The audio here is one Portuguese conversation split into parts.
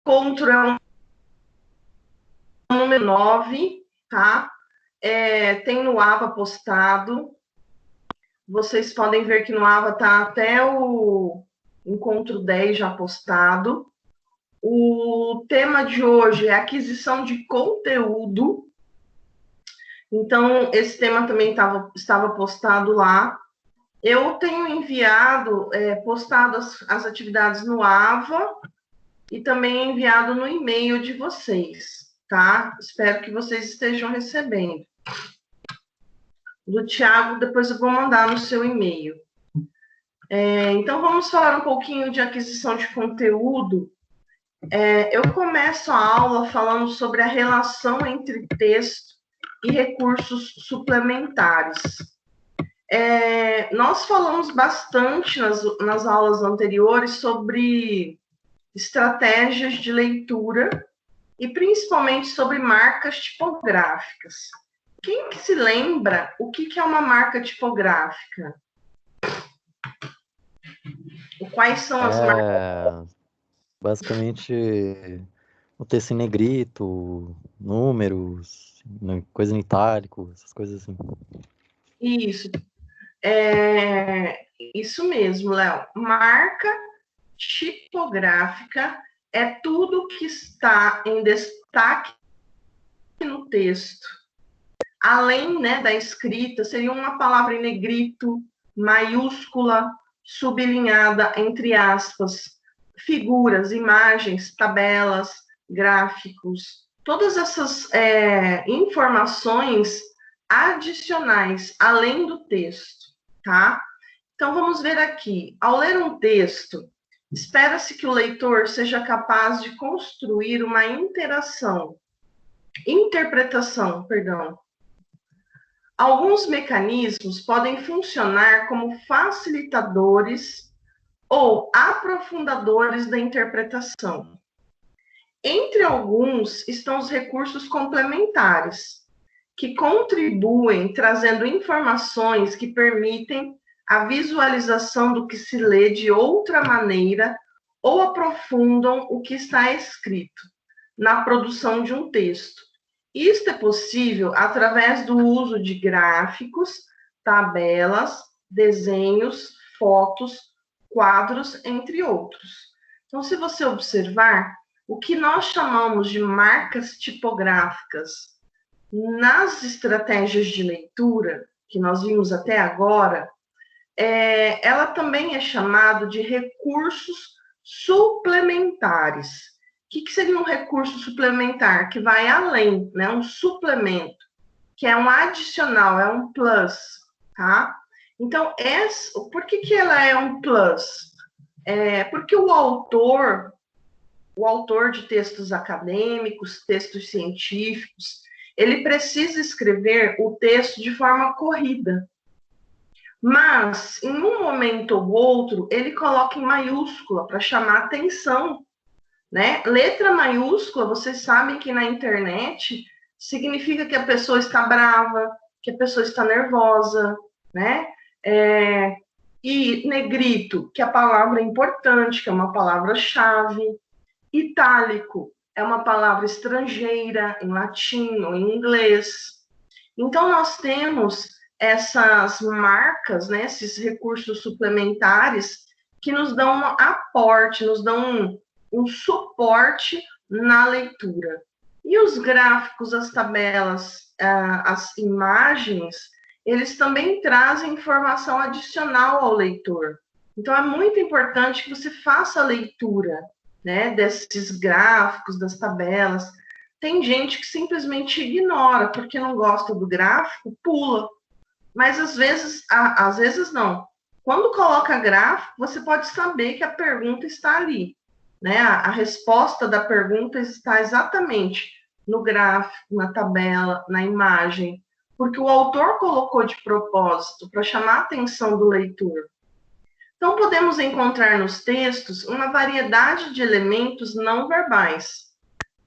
encontro é o número 9, tá? Tem no AVA postado. Vocês podem ver que no AVA tá até o encontro 10 já postado. O tema de hoje é aquisição de conteúdo. Então, esse tema também estava postado lá. Eu tenho enviado, postado as atividades no AVA e também enviado no e-mail de vocês, tá? Espero que vocês estejam recebendo. Do Tiago, depois eu vou mandar no seu e-mail. Então, vamos falar um pouquinho de aquisição de conteúdo. Eu começo a aula falando sobre a relação entre texto e recursos suplementares. Nós falamos bastante nas aulas anteriores sobre estratégias de leitura e principalmente sobre marcas tipográficas. Quem que se lembra o que é uma marca tipográfica? Quais são as marcas? Basicamente, o texto em negrito, números, coisa em itálico, essas coisas assim. Isso mesmo, Léo. Marca tipográfica é tudo que está em destaque no texto. Além, né, da escrita, seria uma palavra em negrito, maiúscula, sublinhada, entre aspas, figuras, imagens, tabelas, gráficos, todas essas informações adicionais, além do texto, tá? Então, vamos ver aqui. Ao ler um texto, espera-se que o leitor seja capaz de construir uma interpretação. Alguns mecanismos podem funcionar como facilitadores ou aprofundadores da interpretação. Entre alguns estão os recursos complementares, que contribuem trazendo informações que permitem a visualização do que se lê de outra maneira ou aprofundam o que está escrito na produção de um texto. Isto é possível através do uso de gráficos, tabelas, desenhos, fotos, quadros, entre outros. Então, se você observar, o que nós chamamos de marcas tipográficas nas estratégias de leitura, que nós vimos até agora, ela também é chamada de recursos suplementares. O que seria um recurso suplementar? Que vai além, né? Um suplemento, que é um adicional, é um plus, tá? Então, por que ela é um plus? Porque o autor de textos acadêmicos, textos científicos, ele precisa escrever o texto de forma corrida. Mas, em um momento ou outro, ele coloca em maiúscula para chamar atenção, né? Letra maiúscula, vocês sabem que na internet significa que a pessoa está brava, que a pessoa está nervosa, né? E negrito, que a palavra é importante, que é uma palavra-chave. Itálico é uma palavra estrangeira, em latim ou em inglês. Então, nós temos essas marcas, né, esses recursos suplementares que nos dão um aporte, nos dão um suporte na leitura. E os gráficos, as tabelas, as imagens, eles também trazem informação adicional ao leitor. Então, é muito importante que você faça a leitura, né, desses gráficos, das tabelas. Tem gente que simplesmente ignora, porque não gosta do gráfico, pula. Mas às vezes não. Quando coloca gráfico, você pode saber que a pergunta está ali, né? A resposta da pergunta está exatamente no gráfico, na tabela, na imagem, porque o autor colocou de propósito para chamar a atenção do leitor. Então, podemos encontrar nos textos uma variedade de elementos não verbais,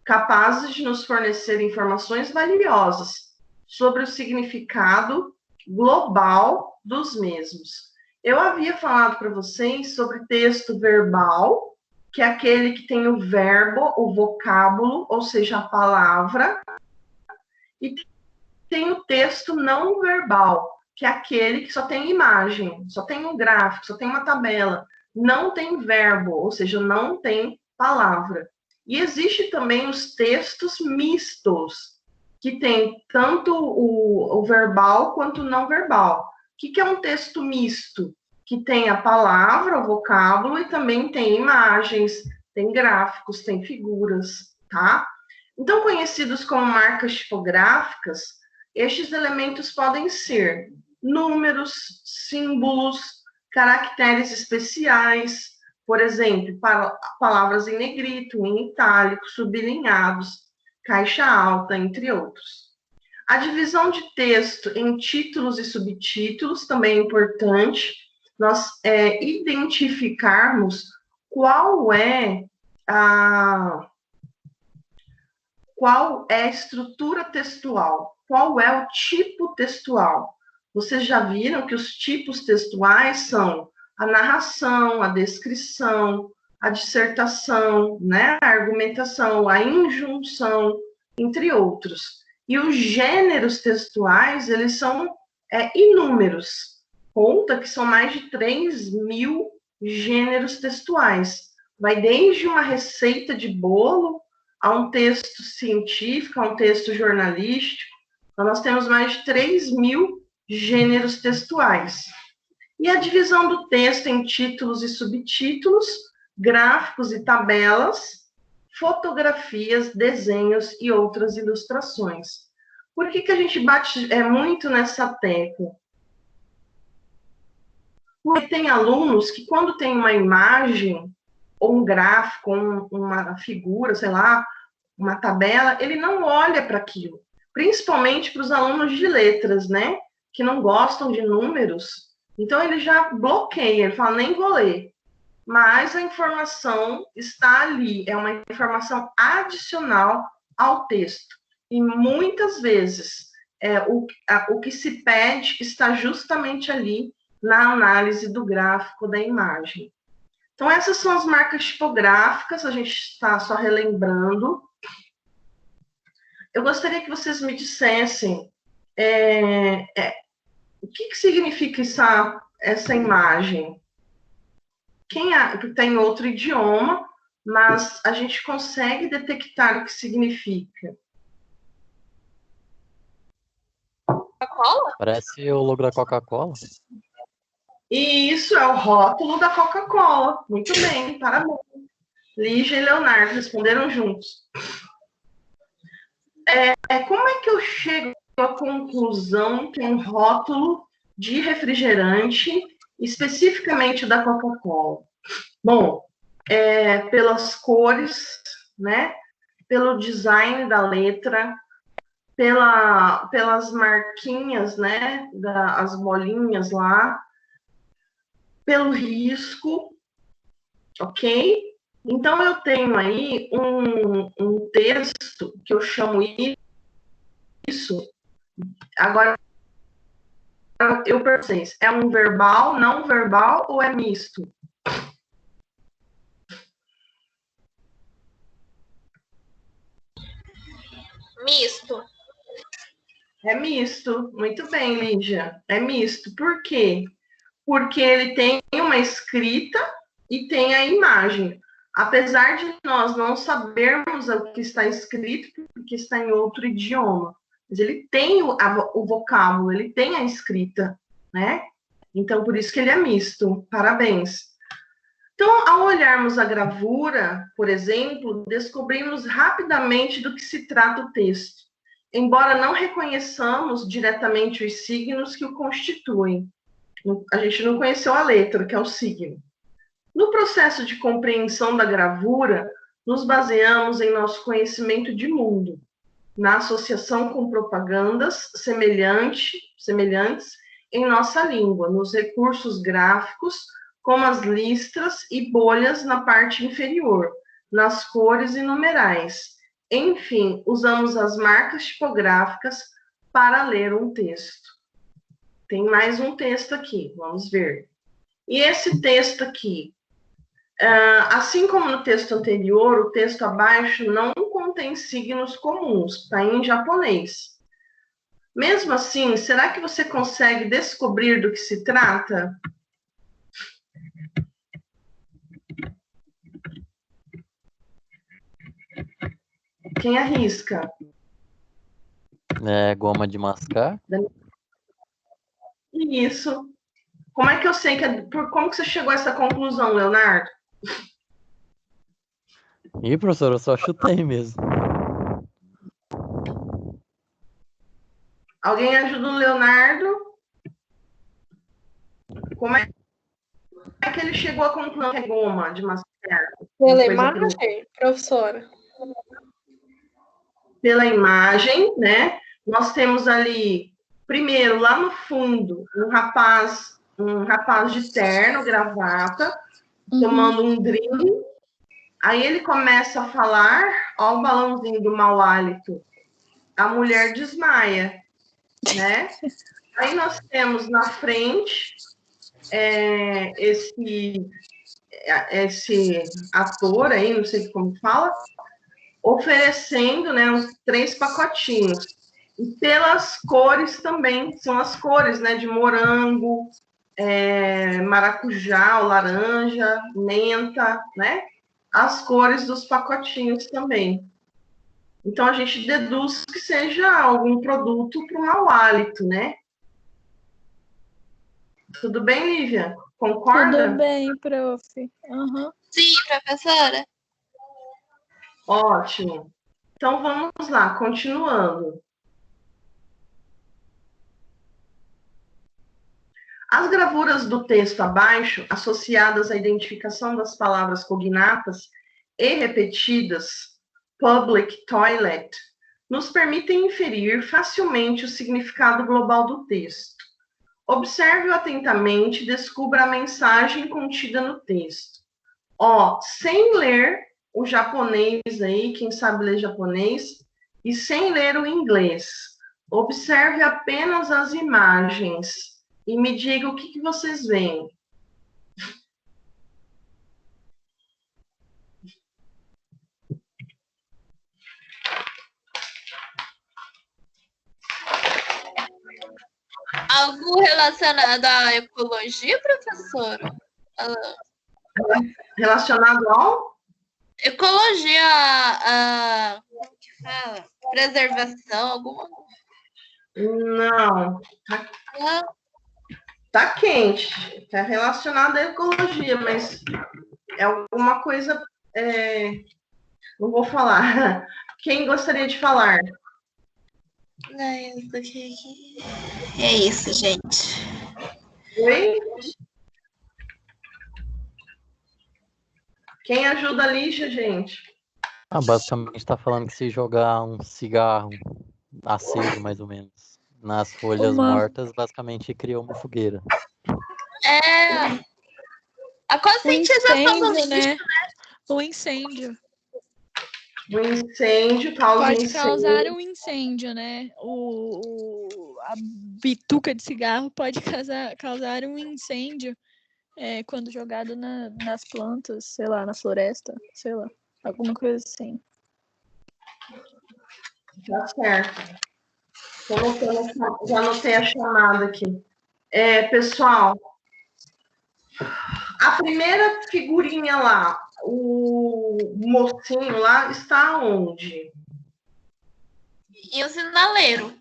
capazes de nos fornecer informações valiosas sobre o significado global dos mesmos. Eu havia falado para vocês sobre texto verbal que é aquele que tem o verbo, o vocábulo, ou seja, a palavra, e tem o texto não verbal, que é aquele que só tem imagem, só tem um gráfico, só tem uma tabela, não tem verbo, ou seja, não tem palavra. E existe também os textos mistos, que tem tanto o verbal quanto o não verbal. O que é um texto misto? Que tem a palavra, o vocábulo, e também tem imagens, tem gráficos, tem figuras, tá? Então, conhecidos como marcas tipográficas, estes elementos podem ser números, símbolos, caracteres especiais, por exemplo, palavras em negrito, em itálico, sublinhados, caixa alta, entre outros. A divisão de texto em títulos e subtítulos também é importante, nós identificarmos qual é a estrutura textual, qual é o tipo textual. Vocês já viram que os tipos textuais são a narração, a descrição, a dissertação, né, a argumentação, a injunção, entre outros. E os gêneros textuais, eles são inúmeros. Conta que são mais de 3.000 gêneros textuais. Vai desde uma receita de bolo a um texto científico, a um texto jornalístico. Então, nós temos mais de 3.000 gêneros textuais. E a divisão do texto em títulos e subtítulos, gráficos e tabelas, fotografias, desenhos e outras ilustrações. Por que a gente bate muito nessa tecla? Porque tem alunos que, quando tem uma imagem, ou um gráfico, uma figura, sei lá, uma tabela, ele não olha para aquilo. Principalmente para os alunos de letras, né? Que não gostam de números. Então, ele já bloqueia, ele fala, nem vou ler. Mas a informação está ali, é uma informação adicional ao texto. E muitas vezes, o que se pede está justamente ali na análise do gráfico da imagem. Então, essas são as marcas tipográficas, a gente está só relembrando. Eu gostaria que vocês me dissessem o que significa essa imagem. Quem está em outro idioma, mas a gente consegue detectar o que significa. Coca-Cola? Parece o logo da Coca-Cola. E isso é o rótulo da Coca-Cola. Muito bem, parabéns. Lígia e Leonardo responderam juntos. Como é que eu chego à conclusão que um rótulo de refrigerante, especificamente da Coca-Cola? Bom, pelas cores, né? Pelo design da letra, pelas marquinhas, né? As bolinhas lá, pelo risco, ok? Então, eu tenho aí um texto que eu chamo isso. Agora, eu pergunto, é um verbal, não verbal ou é misto? Misto. É misto. Muito bem, Lígia. É misto. Por quê? Porque ele tem uma escrita e tem a imagem. Apesar de nós não sabermos o que está escrito, porque está em outro idioma, mas ele tem o vocábulo, ele tem a escrita, né? Então, por isso que ele é misto. Parabéns. Então, ao olharmos a gravura, por exemplo, descobrimos rapidamente do que se trata o texto, embora não reconheçamos diretamente os signos que o constituem. A gente não conheceu a letra, que é o signo. No processo de compreensão da gravura, nos baseamos em nosso conhecimento de mundo, na associação com propagandas semelhantes em nossa língua, nos recursos gráficos, como as listras e bolhas na parte inferior, nas cores e numerais. Enfim, usamos as marcas tipográficas para ler um texto. Tem mais um texto aqui, vamos ver. E esse texto aqui, Assim como no texto anterior, o texto abaixo não contém signos comuns, está em japonês. Mesmo assim, será que você consegue descobrir do que se trata? Quem arrisca? É goma de mascar? Isso. Como é que eu sei como que você chegou a essa conclusão, Leonardo? Ih, professor, eu só chutei mesmo. Alguém ajuda o Leonardo? Como é que ele chegou à conclusão que é goma de mascar? Pela imagem, professora? Pela imagem, né? Nós temos ali, primeiro, lá no fundo, um rapaz de terno, gravata, tomando um drink. Aí ele começa a falar, ó o balãozinho do mau hálito. A mulher desmaia, né? Aí nós temos na frente esse ator aí, não sei como fala, oferecendo, né, uns 3 pacotinhos. E pelas cores também, são as cores, né, de morango, maracujá, laranja, menta, né? As cores dos pacotinhos também. Então a gente deduz que seja algum produto para o mau hálito, né? Tudo bem, Lívia? Concorda? Tudo bem, prof. Uhum. Sim, professora. Ótimo. Então vamos lá, continuando. As gravuras do texto abaixo, associadas à identificação das palavras cognatas e repetidas, public toilet, nos permitem inferir facilmente o significado global do texto. Observe-o atentamente e descubra a mensagem contida no texto. Sem ler o japonês aí, quem sabe ler japonês, e sem ler o inglês. Observe apenas as imagens e me diga o que vocês veem. Algo relacionado à ecologia, professora? Relacionado ao? Ecologia, como que fala? Preservação, alguma coisa. Não. Tá quente. Tá relacionado à ecologia, mas é alguma coisa. Não vou falar. Quem gostaria de falar? É isso, gente. Oi? Quem ajuda a Lígia, gente? Basicamente está falando que se jogar um cigarro aceso, mais ou menos, nas folhas mortas, basicamente cria uma fogueira. A conscientização do lixo, né? O incêndio. O incêndio causa Pode incêndio. causar um incêndio, né? A bituca de cigarro pode causar um incêndio quando jogado nas plantas, sei lá, na floresta, sei lá, alguma coisa assim. Tá certo. Já anotei a chamada aqui. Pessoal, a primeira figurinha lá, o mocinho lá, está onde? E o sinaleiro.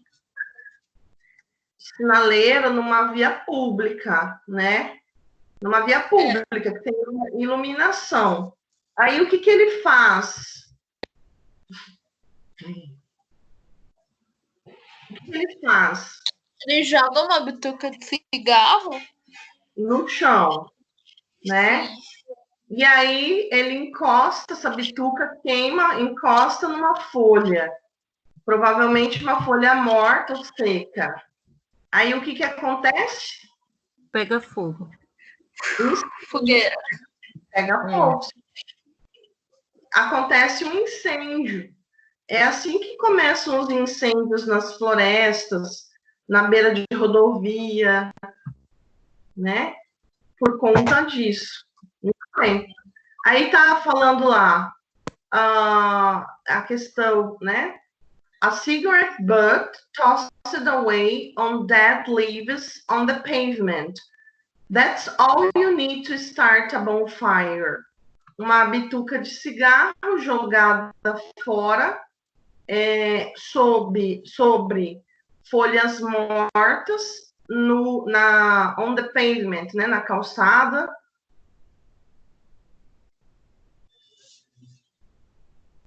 Sinaleiro numa via pública, né? Numa via pública, que tem iluminação. Aí, o que ele faz? O que ele faz? Ele joga uma bituca de cigarro no chão, né? E aí ele encosta, essa bituca queima, encosta numa folha, provavelmente uma folha morta ou seca. Aí o que acontece? Pega fogo. Fogueira. Pega fogo. Acontece um incêndio. É assim que começam os incêndios nas florestas, na beira de rodovia, né? Por conta disso. Muito bem. Aí tá falando lá a questão, né? A cigarette butt tossed away on dead leaves on the pavement. That's all you need to start a bonfire. Uma bituca de cigarro jogada fora sobre folhas mortas on the pavement, né, na calçada.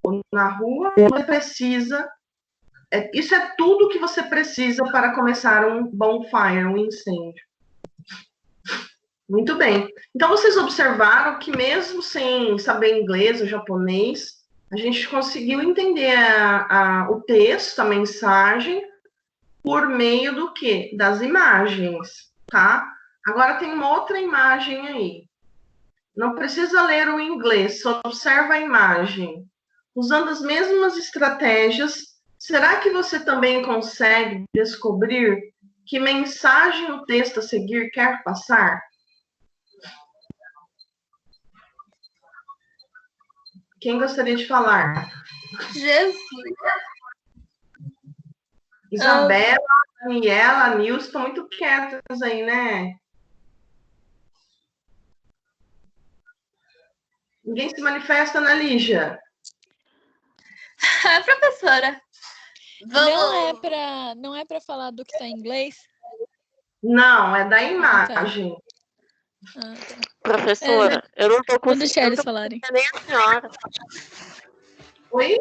Ou na rua, você precisa. Isso é tudo que você precisa para começar um bonfire, um incêndio. Muito bem. Então, vocês observaram que mesmo sem saber inglês ou japonês, a gente conseguiu entender o texto, a mensagem, por meio do quê? Das imagens, tá? Agora tem uma outra imagem aí. Não precisa ler o inglês, só observa a imagem. Usando as mesmas estratégias, será que você também consegue descobrir que mensagem o texto a seguir quer passar? Quem gostaria de falar? Jesus. Isabela, Daniela, Nilson, estão muito quietas aí, né? Ninguém se manifesta, Ana Lígia? Professora, Não é para falar do que está em inglês? Não, é da imagem. Ah, tá. Professora, eu não tô Vou deixar conseguindo eles falarem. ver nem a senhora. Oi?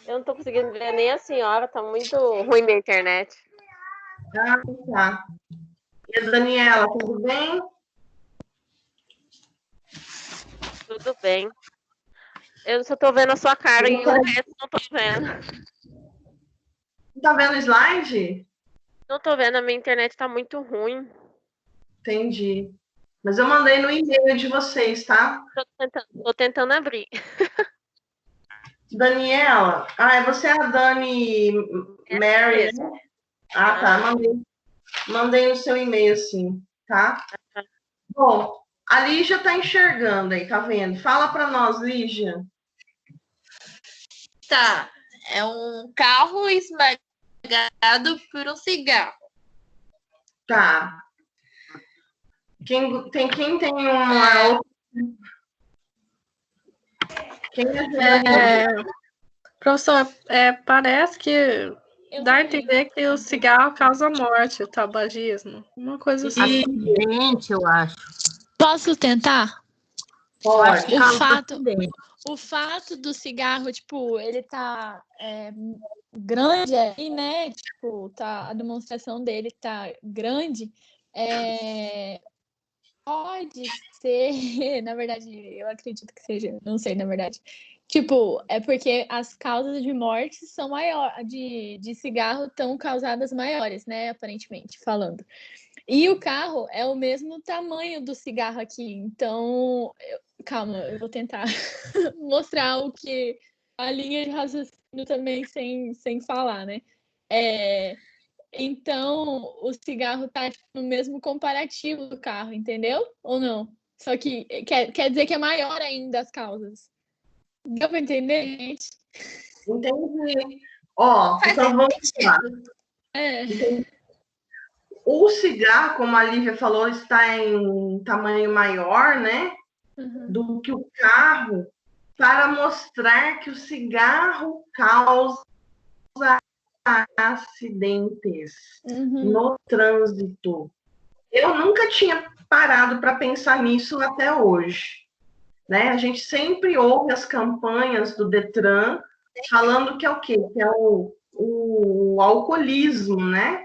Eu não tô conseguindo ver nem a senhora, tá muito ruim minha internet. Ah, tá. E a Daniela, tudo bem? Tudo bem. Eu só tô vendo a sua cara e o resto não tô vendo. Tá vendo o slide? Não tô vendo, a minha internet tá muito ruim. Entendi. Mas eu mandei no e-mail de vocês, tá? Tô tentando abrir. Daniela, você é a Dani Mary, mesmo. né? Ah, tá. Mandei no seu e-mail, sim, tá? Bom, a Lígia tá enxergando aí, tá vendo? Fala para nós, Lígia. tá. É um carro esmagado por um cigarro. Tá. Quem tem uma outra... Quem ajuda? Professor, parece que dá a entender que o cigarro causa morte, o tabagismo. Uma coisa assim. Acidente, eu acho. Posso tentar? Pode. O fato do cigarro, tipo, ele tá grande aí, né? Tipo, a demonstração dele tá grande. Pode ser, na verdade, eu acredito que seja, não sei, na verdade. Tipo, é porque as causas de morte são maiores, de cigarro estão causadas maiores, né? Aparentemente, falando. E o carro é o mesmo tamanho do cigarro aqui, então, calma, eu vou tentar mostrar a linha de raciocínio também sem falar, né? Então, o cigarro tá no mesmo comparativo do carro, entendeu? Ou não? Só que quer dizer que é maior ainda as causas. Deu pra entender, gente? Entendi. Então vamos lá. O cigarro, como a Lívia falou, está em tamanho maior, né? Do que o carro, para mostrar que o cigarro causa acidentes no trânsito. Eu nunca tinha parado para pensar nisso até hoje, né? A gente sempre ouve as campanhas do Detran falando que é o quê? Que é o alcoolismo, né?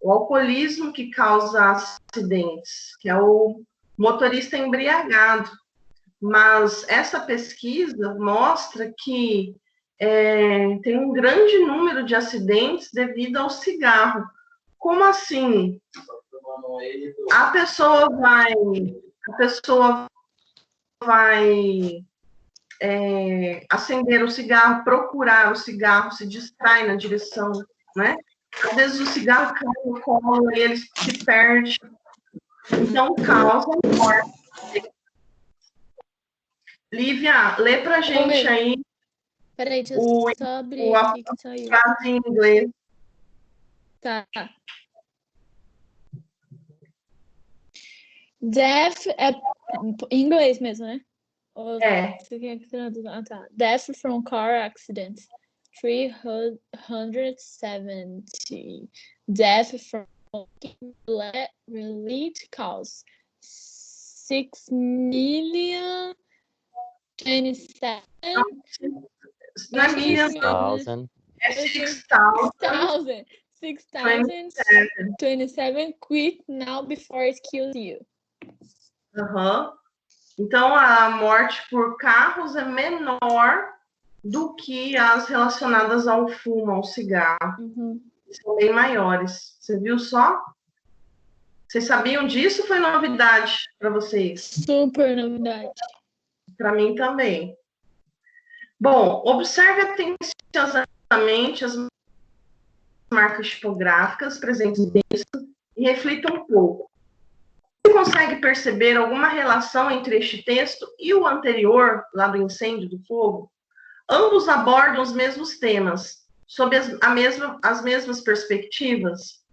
O alcoolismo que causa acidentes, que é o motorista embriagado. Mas essa pesquisa mostra que tem um grande número de acidentes devido ao cigarro. Como assim? A pessoa vai acender o cigarro, procurar o cigarro, se distrai na direção, né? Às vezes o cigarro cai no colo e ele se perde. Então, causa morte. Lívia, lê pra gente aí Peraí, deixa eu o, só abrir a aqui que saiu. frase em inglês. Tá. Death é em inglês mesmo, né? Ou você quer que traduza? Ah, tá. Death from car accidents, 370. Death from related cause, 6,027,000. Não é million, não. 6,000. É 6,000. 6,027 quit now before it kills you. Então, a morte por carros é menor do que as relacionadas ao fumo, ao cigarro. São bem maiores. Você viu só? Vocês sabiam disso ou foi novidade para vocês? Super novidade. Para mim também. Bom, observe atenciosamente as marcas tipográficas presentes no texto e reflita um pouco. Você consegue perceber alguma relação entre este texto e o anterior, lá do incêndio do fogo? Ambos abordam os mesmos temas, sob as mesmas perspectivas.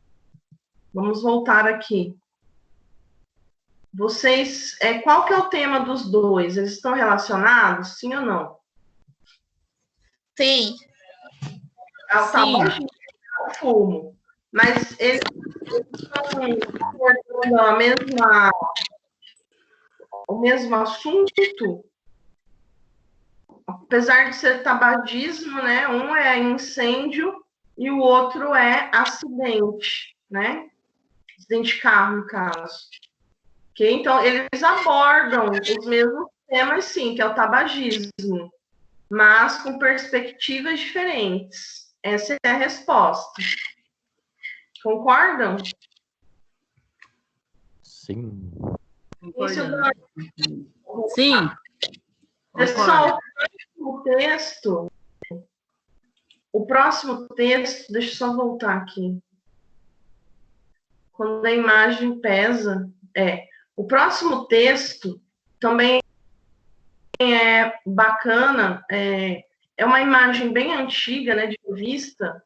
Vamos voltar aqui. Vocês, qual que é o tema dos dois? Eles estão relacionados, sim ou não? Sim. Sim. O fumo. Mas eles estão abordando o mesmo assunto? Apesar de ser tabagismo, né? Um é incêndio e o outro é acidente, né? Acidente de carro, no caso. Okay? Então, eles abordam os mesmos temas, sim, que é o tabagismo, mas com perspectivas diferentes. Essa é a resposta. Concordam? Sim. Sim. Pessoal, o próximo texto, deixa eu só voltar aqui. Quando a imagem pesa, o próximo texto também é bacana, é uma imagem bem antiga, né, de revista,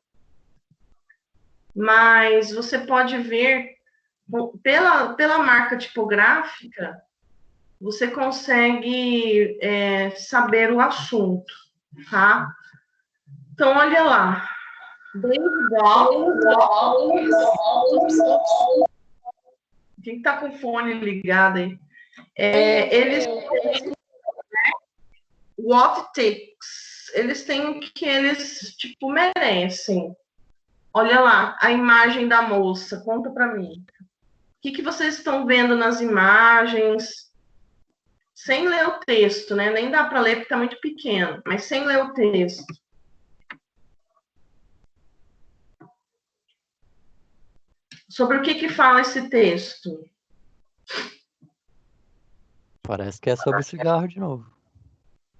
mas você pode ver, pela marca tipográfica, você consegue saber o assunto, tá? Então, olha lá. Quem tá com o fone ligado aí? Eles what takes. Eles têm o que eles, tipo, merecem. Olha lá, a imagem da moça. Conta pra mim. O que vocês estão vendo nas imagens? Sem ler o texto, né? Nem dá para ler porque tá muito pequeno, mas sem ler o texto. Sobre o que fala esse texto? Parece que é sobre cigarro de novo.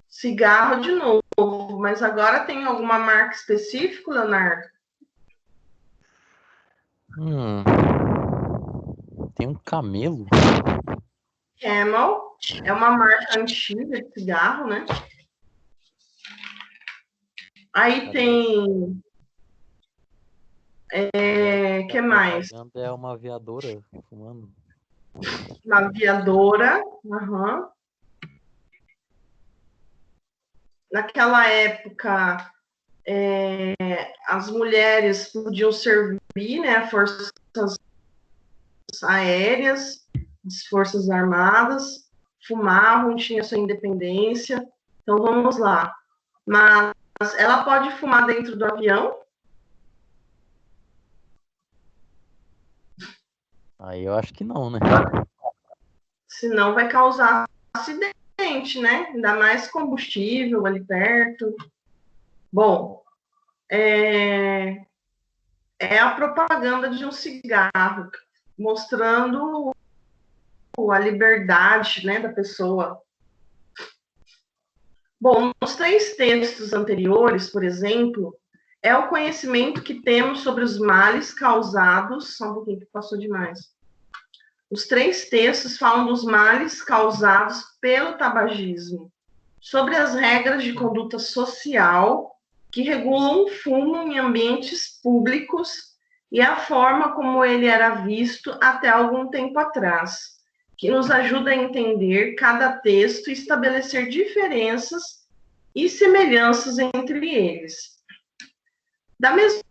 Cigarro de novo, mas agora tem alguma marca específica, Leonardo? Tem um camelo. Camel é uma marca antiga de cigarro, né? Aí tem... que mais? É uma aviadora fumando. Uma aviadora. Naquela época, as mulheres podiam servir, né, forças aéreas, as forças armadas, fumavam, tinha sua independência. Então, vamos lá. Mas ela pode fumar dentro do avião? Aí eu acho que não, né? Senão vai causar acidente, né? Ainda mais combustível ali perto. Bom, é a propaganda de um cigarro, mostrando a liberdade, né, da pessoa. Bom, nos 3 textos anteriores, por exemplo, é o conhecimento que temos sobre os males causados... Só um pouquinho que passou demais. Os 3 textos falam dos males causados pelo tabagismo. sobre as regras de conduta social que regulam o fumo em ambientes públicos e a forma como ele era visto até algum tempo atrás, que nos ajuda a entender cada texto e estabelecer diferenças e semelhanças entre eles. Da mesma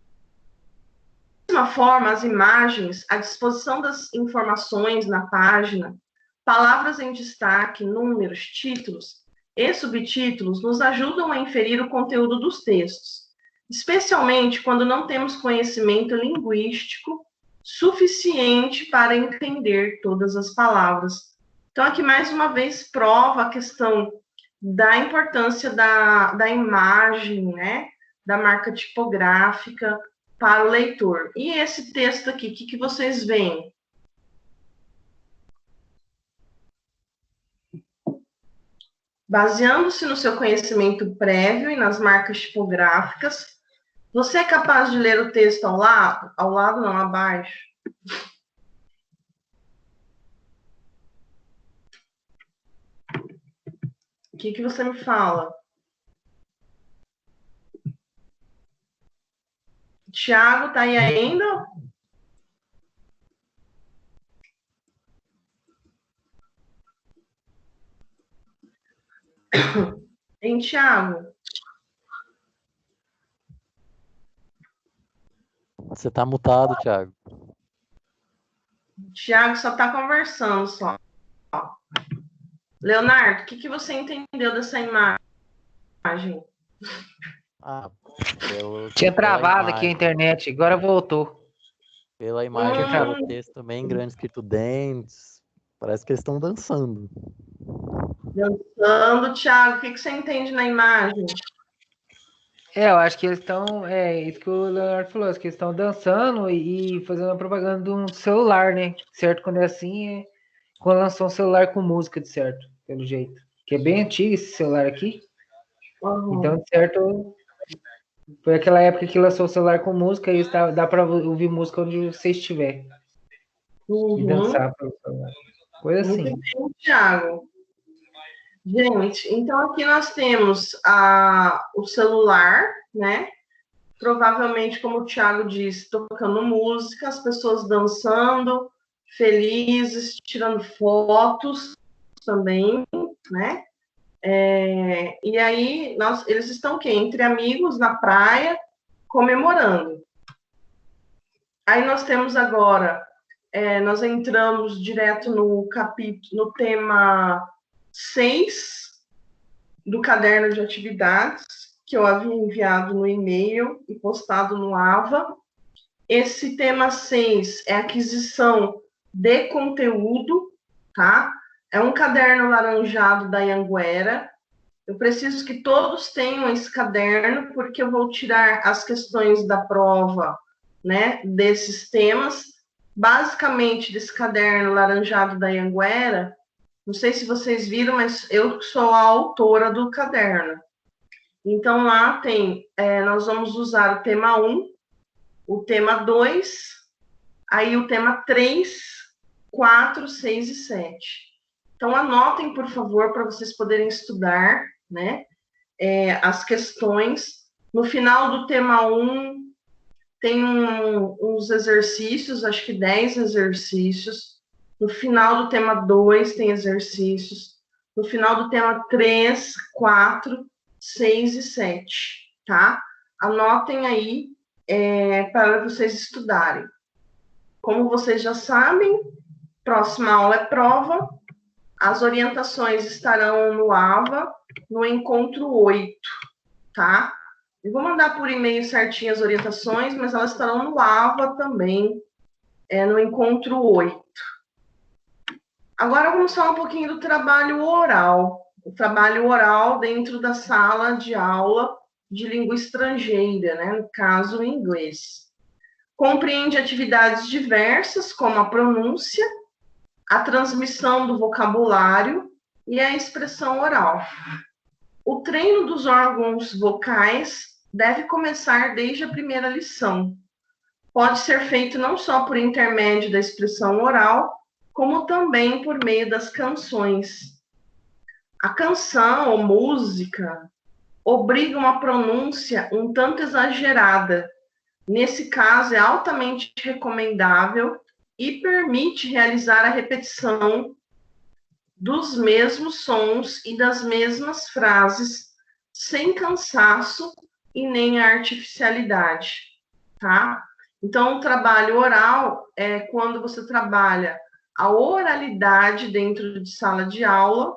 forma, as imagens, a disposição das informações na página, palavras em destaque, números, títulos e subtítulos nos ajudam a inferir o conteúdo dos textos, especialmente quando não temos conhecimento linguístico suficiente para entender todas as palavras. Então, aqui mais uma vez prova a questão da importância da imagem, né, da marca tipográfica para o leitor. E esse texto aqui, o que vocês veem? Baseando-se no seu conhecimento prévio e nas marcas tipográficas, você é capaz de ler o texto ao lado não, abaixo? O que você me fala? Tiago, tá aí ainda? Hein, Tiago? Você tá mutado, Thiago. Tiago só tá conversando só. Leonardo, o que você entendeu dessa imagem? Ah, Tinha travado aqui a internet, agora voltou. Pela imagem, pelo texto bem grande escrito dentes, parece que eles estão dançando. Dançando, Thiago, o que você entende na imagem? Eu acho que eles estão, isso que o Leonardo falou, acho que eles estão dançando e fazendo a propaganda de um celular, né? Certo, quando é assim, quando lançou um celular com música, de certo, pelo jeito. Que é bem antigo esse celular aqui. Então, de certo, foi aquela época que lançou o celular com música e dá para ouvir música onde você estiver. E dançar pelo celular. Coisa assim. Muito bem, Thiago. Gente, então aqui nós temos o celular, né? Provavelmente, como o Thiago disse, tocando música, as pessoas dançando, felizes, tirando fotos também, né? E aí, eles estão o quê? Entre amigos, na praia, comemorando. Aí nós temos agora, nós entramos direto no tema 6 do caderno de atividades, que eu havia enviado no e-mail e postado no AVA. Esse tema 6 é aquisição de conteúdo, tá? É um caderno laranjado da Anhanguera. Eu preciso que todos tenham esse caderno, porque eu vou tirar as questões da prova, né, desses temas. Basicamente, desse caderno laranjado da Anhanguera, não sei se vocês viram, mas eu sou a autora do caderno. Então, lá nós vamos usar o tema 1, o tema 2, aí o tema 3, 4, 6 e 7. Então, anotem, por favor, para vocês poderem estudar, né, as questões. No final do tema 1, tem uns exercícios, acho que 10 exercícios. No final do tema 2 tem exercícios. No final do tema 3, 4, 6 e 7, tá? Anotem aí para vocês estudarem. Como vocês já sabem, próxima aula é prova. As orientações estarão no AVA, no encontro 8, tá? Eu vou mandar por e-mail certinho as orientações, mas elas estarão no AVA também, no encontro 8. Agora vamos falar um pouquinho do trabalho oral. O trabalho oral dentro da sala de aula de língua estrangeira, né? No caso, em inglês. Compreende atividades diversas, como a pronúncia, a transmissão do vocabulário e a expressão oral. O treino dos órgãos vocais deve começar desde a primeira lição. Pode ser feito não só por intermédio da expressão oral, como também por meio das canções. a canção ou música obriga uma pronúncia um tanto exagerada. Nesse caso, é altamente recomendável e permite realizar a repetição dos mesmos sons e das mesmas frases, sem cansaço e nem artificialidade, tá? Então, o trabalho oral é quando você trabalha a oralidade dentro de sala de aula.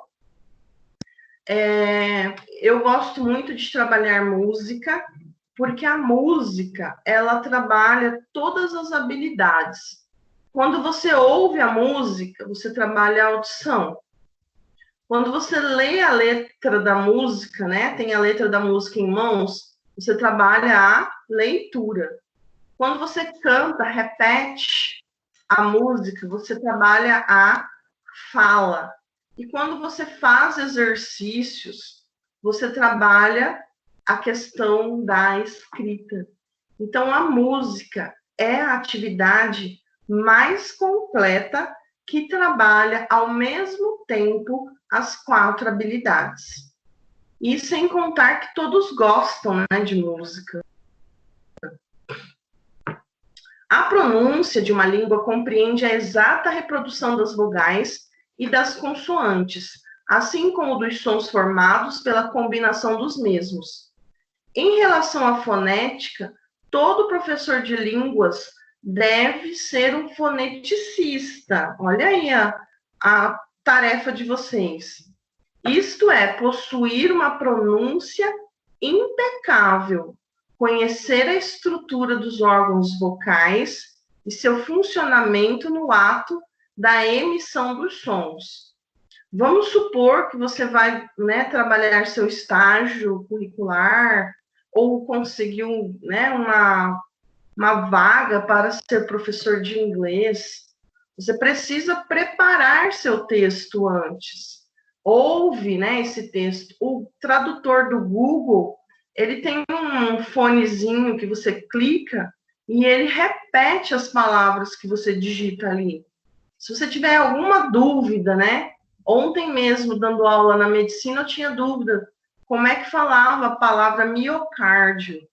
Eu gosto muito de trabalhar música, porque a música, ela trabalha todas as habilidades. Quando você ouve a música, você trabalha a audição. Quando você lê a letra da música, né, tem a letra da música em mãos, você trabalha a leitura. Quando você canta, repete a música, você trabalha a fala. E quando você faz exercícios, você trabalha a questão da escrita. Então, a música é a atividade mais completa que trabalha ao mesmo tempo as 4 habilidades. E sem contar que todos gostam, né, de música. A pronúncia de uma língua compreende a exata reprodução das vogais e das consoantes, assim como dos sons formados pela combinação dos mesmos. Em relação à fonética, todo professor de línguas deve ser um foneticista. Olha aí a tarefa de vocês. Isto é, possuir uma pronúncia impecável, conhecer a estrutura dos órgãos vocais e seu funcionamento no ato da emissão dos sons. Vamos supor que você vai, né, trabalhar seu estágio curricular ou conseguiu, né, uma vaga para ser professor de inglês. Você precisa preparar seu texto antes. Ouve, né, esse texto. O tradutor do Google, ele tem um fonezinho que você clica e ele repete as palavras que você digita ali. Se você tiver alguma dúvida, né? Ontem mesmo, dando aula na medicina, eu tinha dúvida como é que falava a palavra miocárdio.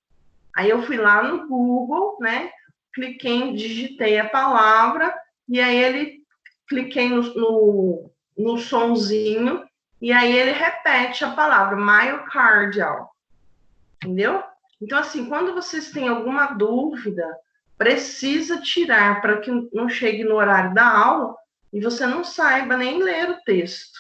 Aí eu fui lá no Google, né? Cliquei, digitei a palavra, e aí cliquei no sonzinho, e aí ele repete a palavra myocardial. Entendeu? Então, assim, quando vocês têm alguma dúvida, precisa tirar para que não chegue no horário da aula e você não saiba nem ler o texto,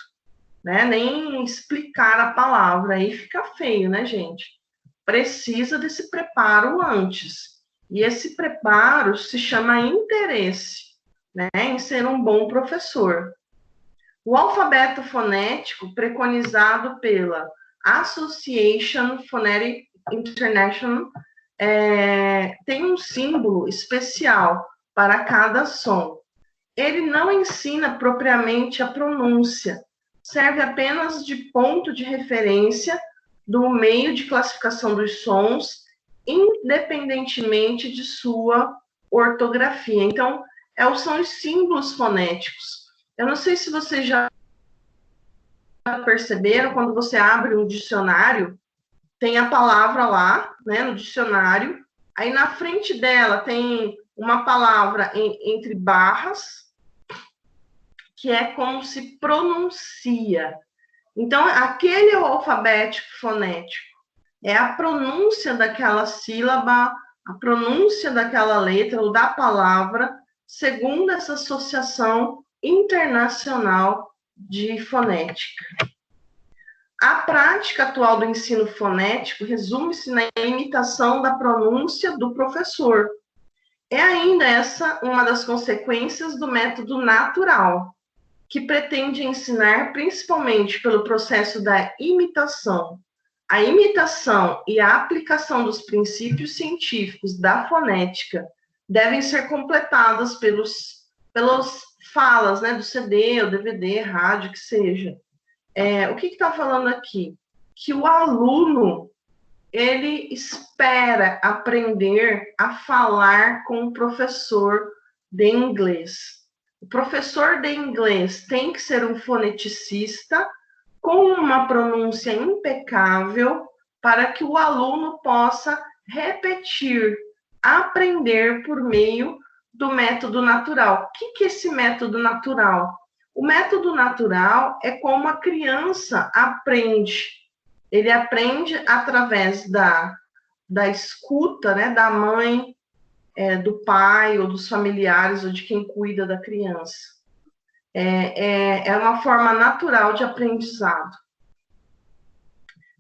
né? Nem explicar a palavra. Aí fica feio, né, gente? Precisa desse preparo antes. E esse preparo se chama interesse, né? Em ser um bom professor. O alfabeto fonético, preconizado pela Association Phonetic International, tem um símbolo especial para cada som. Ele não ensina propriamente a pronúncia, serve apenas de ponto de referência do meio de classificação dos sons, independentemente de sua ortografia. Então, são os símbolos fonéticos. Eu não sei se vocês já perceberam, quando você abre um dicionário, tem a palavra lá, né, no dicionário, aí na frente dela tem uma palavra entre barras, que é como se pronuncia. Então, aquele é o alfabeto fonético. É a pronúncia daquela sílaba, a pronúncia daquela letra ou da palavra, segundo essa Associação Internacional de Fonética. A prática atual do ensino fonético resume-se na imitação da pronúncia do professor. É ainda essa uma das consequências do método natural, que pretende ensinar principalmente pelo processo da imitação. A imitação e a aplicação dos princípios científicos da fonética devem ser completadas pelas falas, né, do CD, ou DVD, rádio, que seja. O que está falando aqui? Que o aluno, ele espera aprender a falar com o professor de inglês. O professor de inglês tem que ser um foneticista com uma pronúncia impecável, para que o aluno possa repetir, aprender por meio do método natural. O que é esse método natural? O método natural é como a criança aprende. Ele aprende através da escuta, né, da mãe, do pai, ou dos familiares, ou de quem cuida da criança. É uma forma natural de aprendizado.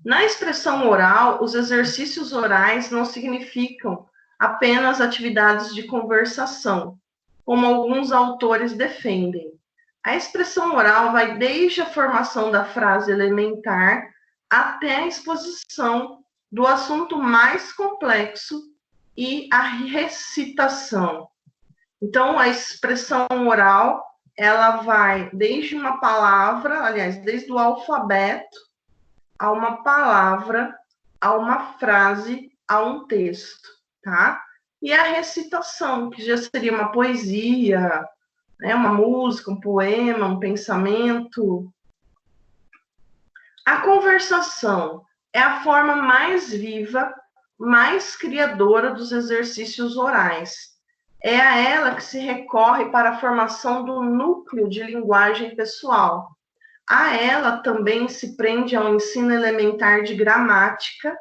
Na expressão oral, os exercícios orais não significam apenas atividades de conversação, como alguns autores defendem. A expressão oral vai desde a formação da frase elementar até a exposição do assunto mais complexo e a recitação. Então, a expressão oral, ela vai desde uma palavra, aliás, desde o alfabeto, a uma palavra, a uma frase, a um texto, tá? E a recitação, que já seria uma poesia, né, uma música, um poema, um pensamento. A conversação é a forma mais viva, mais criadora dos exercícios orais. É a ela que se recorre para a formação do núcleo de linguagem pessoal. A ela também se prende ao ensino elementar de gramática,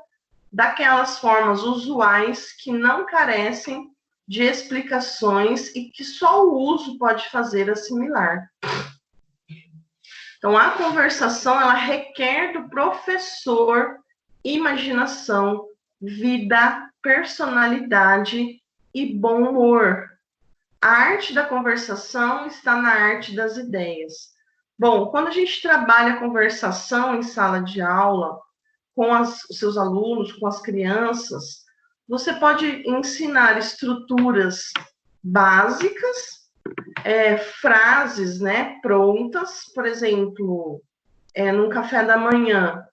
daquelas formas usuais que não carecem de explicações e que só o uso pode fazer assimilar. Então, a conversação, ela requer do professor imaginação, vida, personalidade e bom humor. A arte da conversação está na arte das ideias. Bom, quando a gente trabalha a conversação em sala de aula, com os seus alunos, com as crianças, você pode ensinar estruturas básicas, frases, né, prontas, por exemplo, num café da manhã,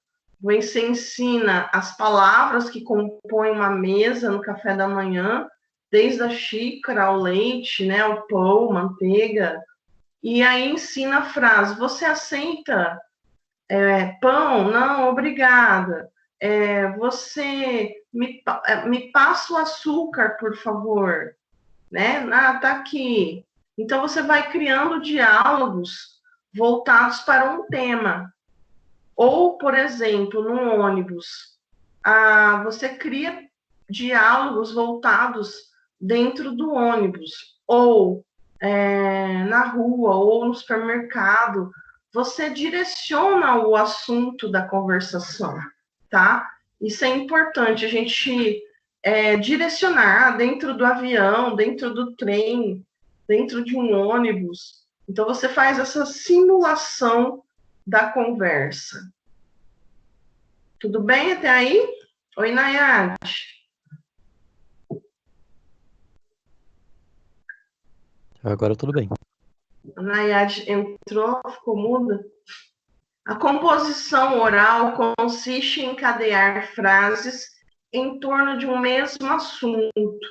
você ensina as palavras que compõem uma mesa no café da manhã, desde a xícara ao leite, né, ao pão, manteiga, e aí ensina a frase: você aceita pão? Não, obrigada. Você me passa o açúcar, por favor, né? Ah, tá aqui. Então você vai criando diálogos voltados para um tema. Ou, por exemplo, no ônibus, você cria diálogos voltados dentro do ônibus, ou na rua, ou no supermercado. Você direciona o assunto da conversação, tá? Isso é importante, a gente direcionar dentro do avião, dentro do trem, dentro de um ônibus. Então, você faz essa simulação da conversa. Tudo bem até aí? Oi, Nayade. Agora tudo bem. A Nayade entrou, ficou muda. A composição oral consiste em encadear frases em torno de um mesmo assunto,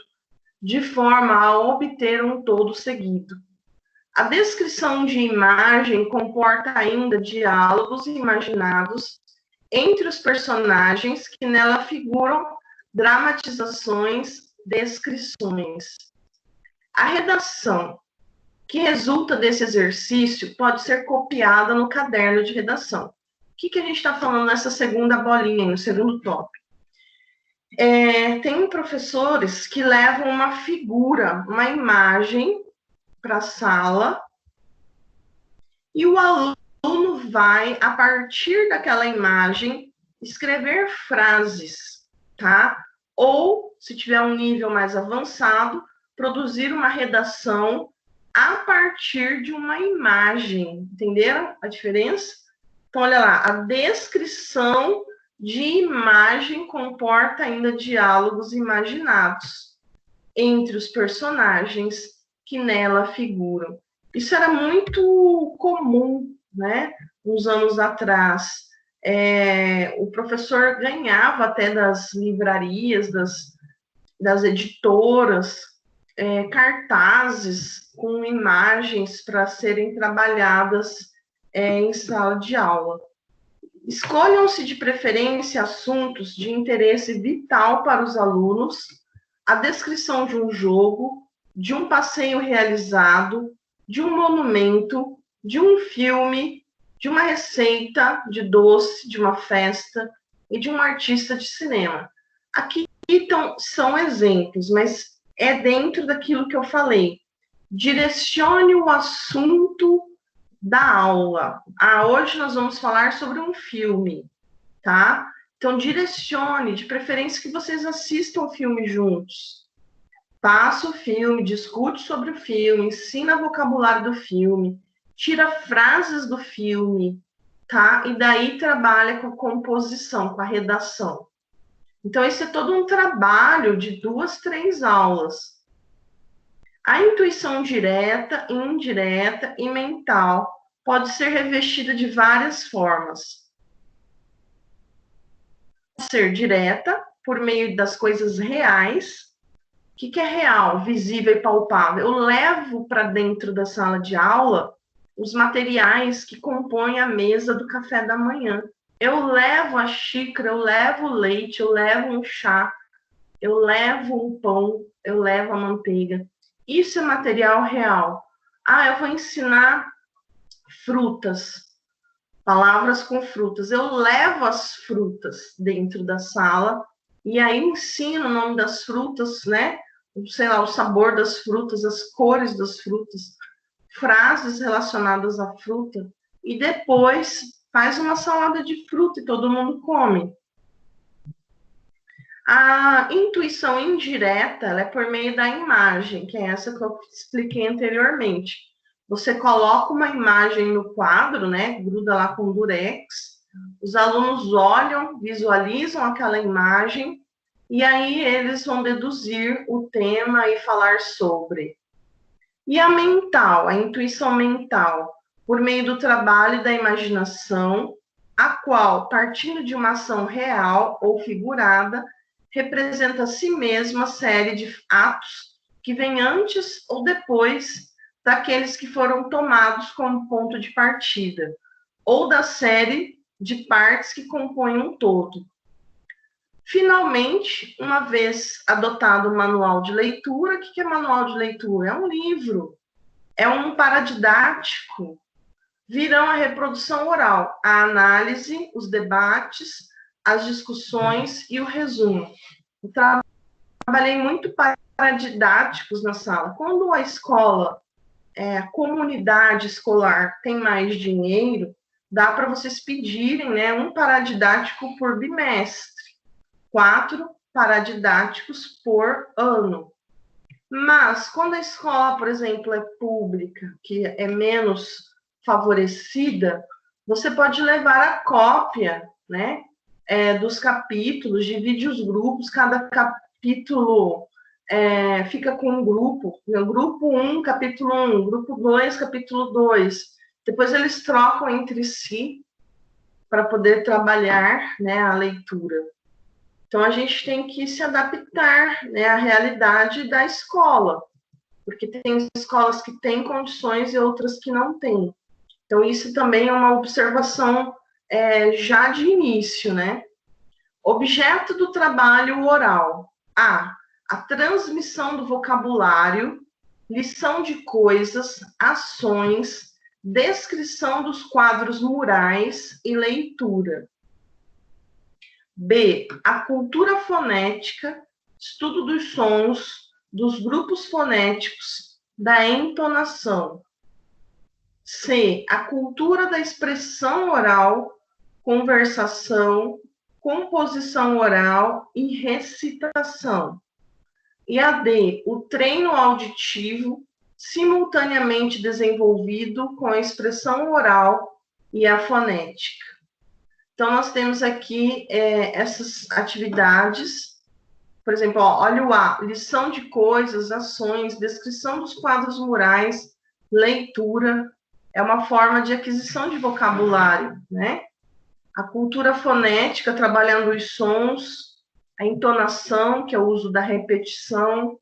de forma a obter um todo seguido. A descrição de imagem comporta ainda diálogos imaginados entre os personagens que nela figuram, dramatizações, descrições. A redação que resulta desse exercício pode ser copiada no caderno de redação. O que a gente está falando nessa segunda bolinha, no segundo tópico? Tem professores que levam uma figura, uma imagem para a sala, e o aluno vai, a partir daquela imagem, escrever frases, tá? Ou, se tiver um nível mais avançado, produzir uma redação a partir de uma imagem. Entenderam a diferença? Então, olha lá, a descrição de imagem comporta ainda diálogos imaginados entre os personagens que nela figuram. Isso era muito comum, né? Uns anos atrás. O professor ganhava até das livrarias, das editoras, cartazes com imagens para serem trabalhadas em sala de aula. Escolham-se de preferência assuntos de interesse vital para os alunos, a descrição de um jogo, de um passeio realizado, de um monumento, de um filme, de uma receita de doce, de uma festa e de um artista de cinema. Aqui então, são exemplos, mas é dentro daquilo que eu falei. Direcione o assunto da aula. Hoje nós vamos falar sobre um filme, tá? Então, direcione, de preferência que vocês assistam o filme juntos. Passa o filme, discute sobre o filme, ensina vocabulário do filme, tira frases do filme, tá? E daí trabalha com a composição, com a redação. Então, esse é todo um trabalho de 2, 3 aulas. A intuição direta, indireta e mental pode ser revestida de várias formas. Pode ser direta, por meio das coisas reais. O que é real, visível e palpável? Eu levo para dentro da sala de aula os materiais que compõem a mesa do café da manhã. Eu levo a xícara, eu levo o leite, eu levo um chá, eu levo um pão, eu levo a manteiga. Isso é material real. Eu vou ensinar frutas, palavras com frutas. Eu levo as frutas dentro da sala e aí ensino o nome das frutas, né? Sei lá, o sabor das frutas, as cores das frutas, frases relacionadas à fruta. E depois faz uma salada de fruta e todo mundo come. A intuição indireta, ela é por meio da imagem, que é essa que eu expliquei anteriormente. Você coloca uma imagem no quadro, né? Gruda lá com durex. Os alunos olham, visualizam aquela imagem e aí eles vão deduzir o tema e falar sobre. E a mental, a intuição mental, por meio do trabalho e da imaginação, a qual, partindo de uma ação real ou figurada, representa a si mesma série de atos que vêm antes ou depois daqueles que foram tomados como ponto de partida, ou da série de partes que compõem um todo. Finalmente, uma vez adotado o manual de leitura, o que é manual de leitura? É um livro, é um paradidático, virão a reprodução oral, a análise, os debates, as discussões e o resumo. Eu trabalhei muito paradidáticos na sala. Quando a escola, a comunidade escolar tem mais dinheiro, dá para vocês pedirem, né, um paradidático por bimestre. 4 paradidáticos por ano. Mas, quando a escola, por exemplo, é pública, que é menos favorecida, você pode levar a cópia, né, dos capítulos, divide os grupos, cada capítulo fica com um grupo, grupo 1, capítulo 1, grupo 2, capítulo 2. Depois eles trocam entre si para poder trabalhar, né, a leitura. Então, a gente tem que se adaptar, né, à realidade da escola, porque tem escolas que têm condições e outras que não têm. Então, isso também é uma observação já de início, né? Objeto do trabalho oral. A transmissão do vocabulário, lição de coisas, ações, descrição dos quadros murais e leitura. B, a cultura fonética, estudo dos sons, dos grupos fonéticos, da entonação. C, a cultura da expressão oral, conversação, composição oral e recitação. E a D, o treino auditivo, simultaneamente desenvolvido com a expressão oral e a fonética. Então, nós temos aqui essas atividades. Por exemplo, olha o A, lição de coisas, ações, descrição dos quadros murais, leitura. É uma forma de aquisição de vocabulário, né? A cultura fonética, trabalhando os sons, a entonação, que é o uso da repetição.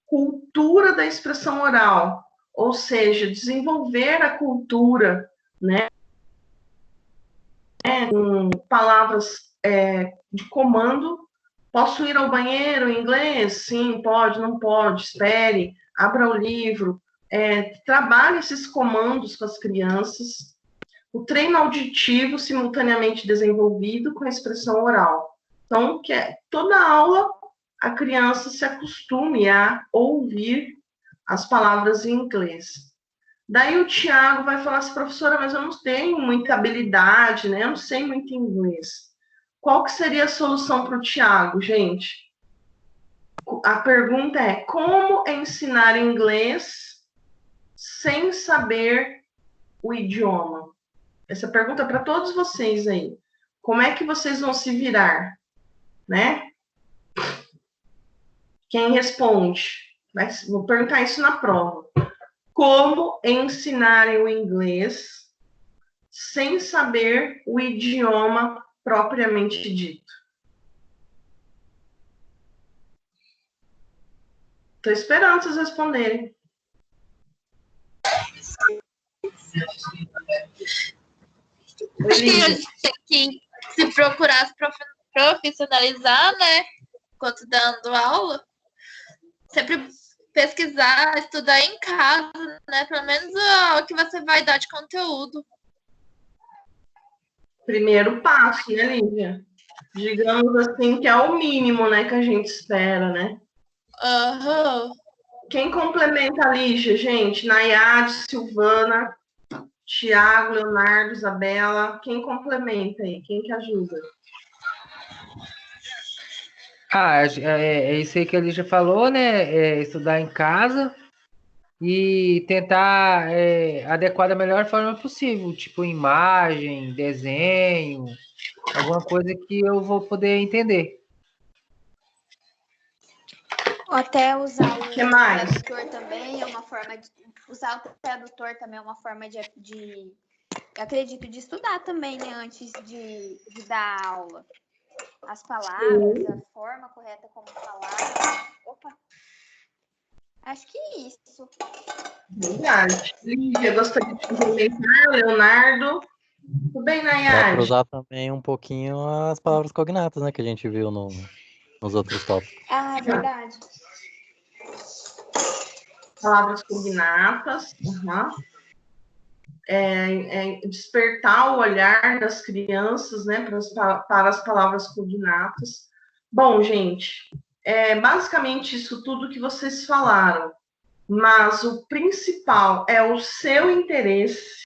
Cultura da expressão oral, ou seja, desenvolver a cultura, né? Com palavras de comando. Posso ir ao banheiro em inglês? Sim, pode, não pode, espere, abra o livro. Trabalhe esses comandos com as crianças. O treino auditivo simultaneamente desenvolvido com a expressão oral. Então, toda aula a criança se acostume a ouvir as palavras em inglês. Daí o Tiago vai falar assim, professora, mas eu não tenho muita habilidade, né? Eu não sei muito inglês. Qual que seria a solução para o Tiago, gente? A pergunta é, como ensinar inglês sem saber o idioma? Essa pergunta é para todos vocês aí. Como é que vocês vão se virar, né? Quem responde? Vou perguntar isso na prova. Como ensinar o inglês sem saber o idioma propriamente dito? Estou esperando vocês responderem. Acho que a gente tem que se procurar se profissionalizar, né? Enquanto dando aula. Sempre pesquisar, estudar em casa, né? Pelo menos o que você vai dar de conteúdo. Primeiro passo, né, Lívia? Digamos assim, que é o mínimo, né, que a gente espera, né? Aham. Quem complementa a Lígia, gente? Nayade, Silvana, Tiago, Leonardo, Isabela. Quem complementa aí? Quem que ajuda? É isso aí que a Lígia falou, né? Estudar em casa e tentar adequar da melhor forma possível, tipo imagem, desenho, alguma coisa que eu vou poder entender. Ou até usar o Que mais? tradutor também é uma forma de usar o tradutor também é uma forma de eu acredito de estudar também, né, antes de dar aula. As palavras, a forma correta como falar. Opa. Acho que isso. Verdade. Lívia, gostaria de complementar, Leonardo. Tudo bem, Dá para Nayade? usar também um pouquinho as palavras cognatas, né? Que a gente viu nos outros tópicos. Ah, verdade. Palavras cognatas. Uhum. Despertar o olhar das crianças, né, para as palavras cognatas. Bom, gente, basicamente isso tudo que vocês falaram, mas o principal é o seu interesse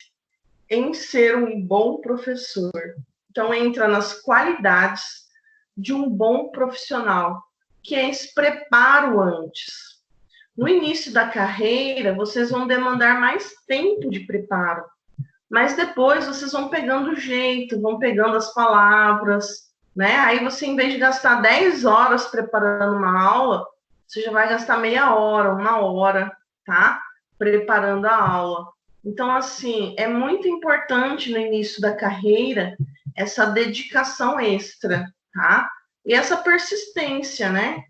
em ser um bom professor. Então, entra nas qualidades de um bom profissional, que é esse preparo antes. No início da carreira, vocês vão demandar mais tempo de preparo, mas depois vocês vão pegando o jeito, vão pegando as palavras, né? Aí você, em vez de gastar 10 horas preparando uma aula, você já vai gastar meia hora, 1 hora, tá? Preparando a aula. Então, assim, é muito importante no início da carreira essa dedicação extra, tá? E essa persistência, né?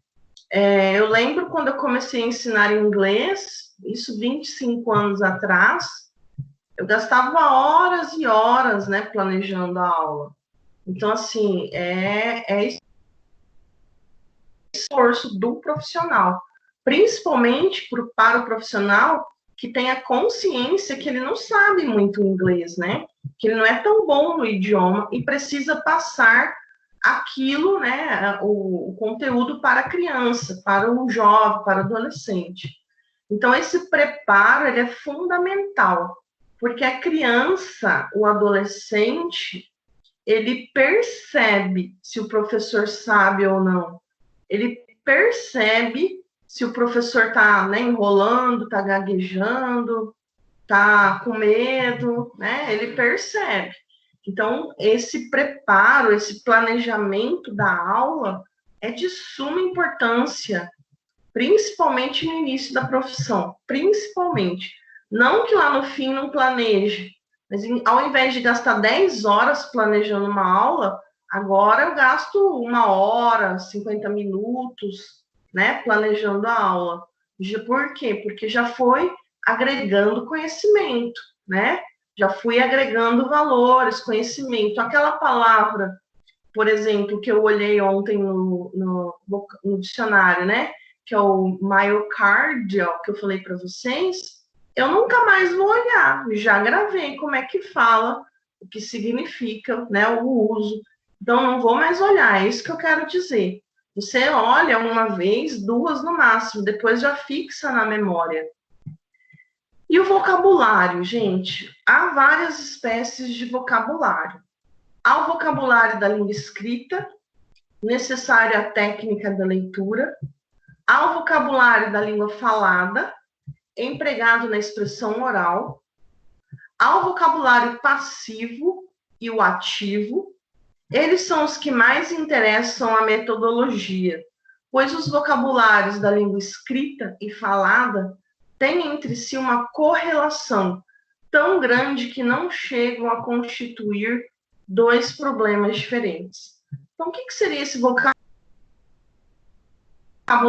Eu lembro quando eu comecei a ensinar inglês, isso 25 anos atrás, eu gastava horas e horas, né, planejando a aula. Então, assim, é esforço do profissional, principalmente para o profissional que tem a consciência que ele não sabe muito inglês, né? Que ele não é tão bom no idioma e precisa passar aquilo, né, o conteúdo para a criança, para o jovem, para o adolescente. Então, esse preparo, ele é fundamental, porque a criança, o adolescente, ele percebe se o professor sabe ou não. Ele percebe se o professor está, né, enrolando, está gaguejando, está com medo, né? Ele percebe. Então, esse preparo, esse planejamento da aula é de suma importância, principalmente no início da profissão, principalmente. Não que lá no fim não planeje, mas ao invés de gastar 10 horas planejando uma aula, agora eu gasto 1 hora, 50 minutos, né, planejando a aula. Por quê? Porque já foi agregando conhecimento, né? já fui agregando valores, conhecimento. Aquela palavra, por exemplo, que eu olhei ontem no dicionário, né? Que é o myocardial, que eu falei para vocês, eu nunca mais vou olhar. Já gravei como é que fala, o que significa, né? O uso. Então, não vou mais olhar, é isso que eu quero dizer. Você olha uma vez, duas no máximo, depois já fixa na memória. E o vocabulário, gente? Há várias espécies de vocabulário. Há o vocabulário da língua escrita, necessário à técnica da leitura. Há o vocabulário da língua falada, empregado na expressão oral. Há o vocabulário passivo e o ativo. Eles são os que mais interessam a metodologia, pois os vocabulários da língua escrita e falada têm entre si uma correlação tão grande que não chegam a constituir dois problemas diferentes. Então, o que seria esse vocabulário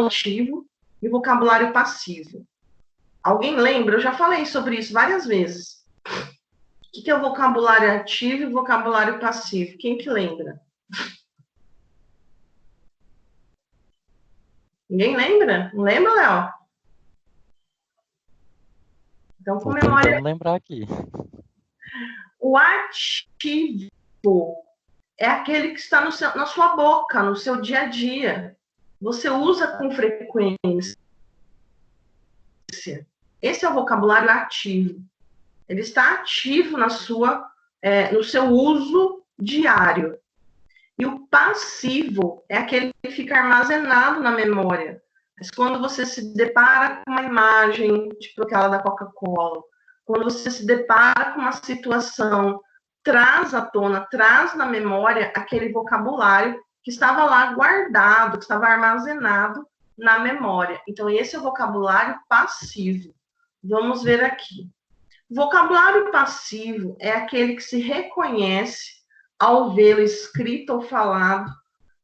ativo e vocabulário passivo? Alguém lembra? Eu já falei sobre isso várias vezes. O que é o vocabulário ativo e o vocabulário passivo? Quem que lembra? Ninguém lembra? Não lembra, Léo? Então, com memória... Vamos lembrar aqui. O ativo é aquele que está na sua boca, no seu dia a dia. Você usa com frequência. Esse é o vocabulário ativo. Ele está ativo no seu uso diário. E o passivo é aquele que fica armazenado na memória. Mas quando você se depara com uma imagem, tipo aquela da Coca-Cola, quando você se depara com uma situação, traz à tona, traz na memória aquele vocabulário que estava lá guardado, que estava armazenado na memória. Então, esse é o vocabulário passivo. Vamos ver aqui. O vocabulário passivo é aquele que se reconhece ao vê-lo escrito ou falado,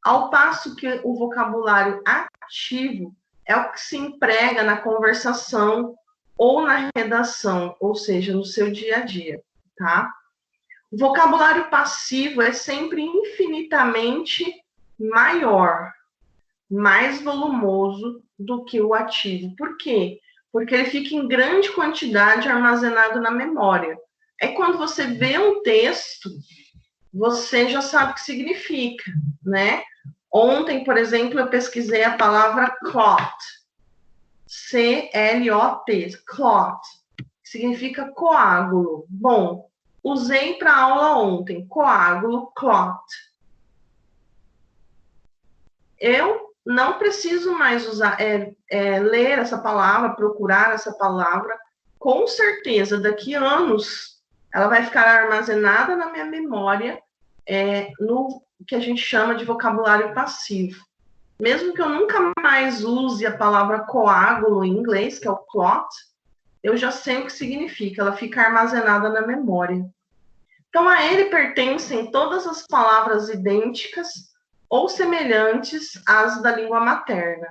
ao passo que o vocabulário ativo é o que se emprega na conversação ou na redação, ou seja, no seu dia a dia, tá? O vocabulário passivo é sempre infinitamente maior, mais volumoso do que o ativo. Por quê? Porque ele fica em grande quantidade armazenado na memória. Aí quando você vê um texto, você já sabe o que significa, né? Ontem, por exemplo, eu pesquisei a palavra clot. C-L-O-T, clot. Significa coágulo. Bom, usei para aula ontem, coágulo, clot. Eu não preciso mais ler essa palavra, procurar essa palavra. Com certeza, daqui a anos, ela vai ficar armazenada na minha memória, no que a gente chama de vocabulário passivo. Mesmo que eu nunca mais use a palavra coágulo em inglês, que é o clot, eu já sei o que significa, ela fica armazenada na memória. Então, a ele pertencem todas as palavras idênticas ou semelhantes às da língua materna.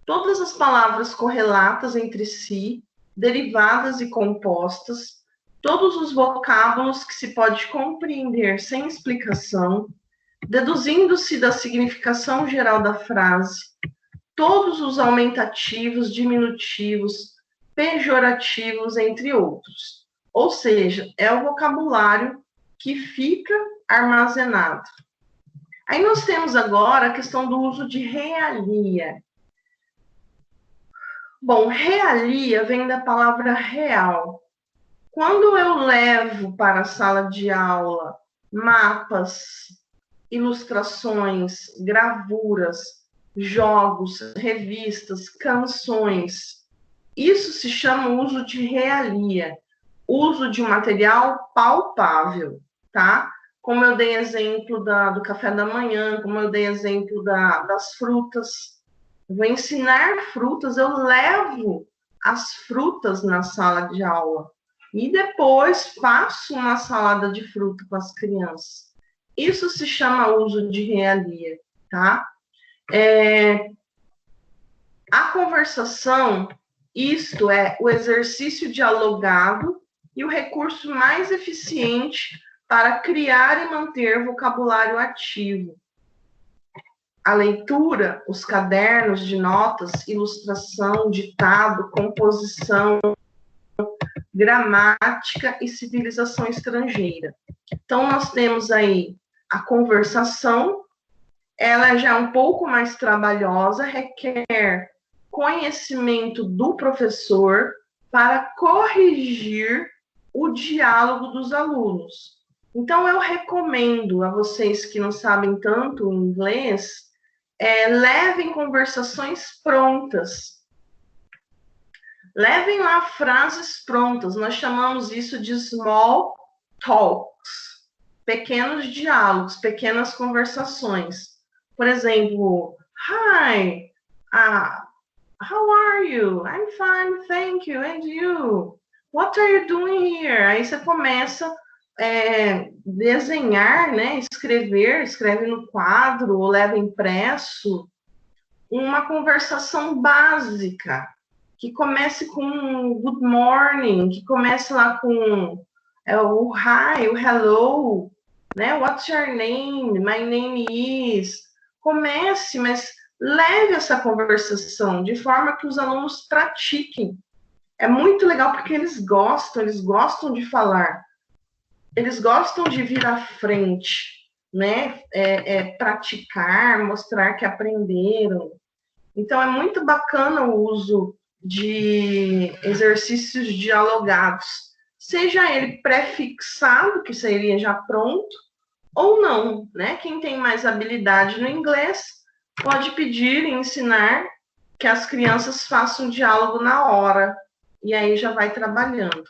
Todas as palavras correlatas entre si, derivadas e compostas, todos os vocábulos que se pode compreender sem explicação, deduzindo-se da significação geral da frase, todos os aumentativos, diminutivos, pejorativos, entre outros. Ou seja, é o vocabulário que fica armazenado. Aí nós temos agora a questão do uso de realia. Bom, realia vem da palavra real. Quando eu levo para a sala de aula mapas, ilustrações, gravuras, jogos, revistas, canções, isso se chama uso de realia, uso de um material palpável, tá? Como eu dei exemplo do café da manhã, como eu dei exemplo das frutas. Eu vou ensinar frutas, eu levo as frutas na sala de aula. E depois faço uma salada de fruta com as crianças. Isso se chama uso de realia, tá? A conversação, isto é o exercício dialogado e o recurso mais eficiente para criar e manter vocabulário ativo. A leitura, os cadernos de notas, ilustração, ditado, composição, gramática e civilização estrangeira. Então, nós temos aí a conversação, ela já é um pouco mais trabalhosa, requer conhecimento do professor para corrigir o diálogo dos alunos. Então, eu recomendo a vocês que não sabem tanto inglês, levem conversações prontas. Levem lá frases prontas. Nós chamamos isso de small talks, pequenos diálogos, pequenas conversações. Por exemplo, hi, how are you? I'm fine, thank you. And you? What are you doing here? Aí você começa desenhar, né? Escreve no quadro ou leva impresso uma conversação básica, que comece com good morning, que comece lá com o hi, o hello, né? What's your name? My name is. Comece, mas leve essa conversação de forma que os alunos pratiquem. É muito legal porque eles gostam de falar. Eles gostam de vir à frente, né? Praticar, mostrar que aprenderam. Então, é muito bacana o uso de exercícios dialogados, seja ele pré-fixado, que seria já pronto, ou não, né? Quem tem mais habilidade no inglês pode pedir e ensinar que as crianças façam diálogo na hora, e aí já vai trabalhando.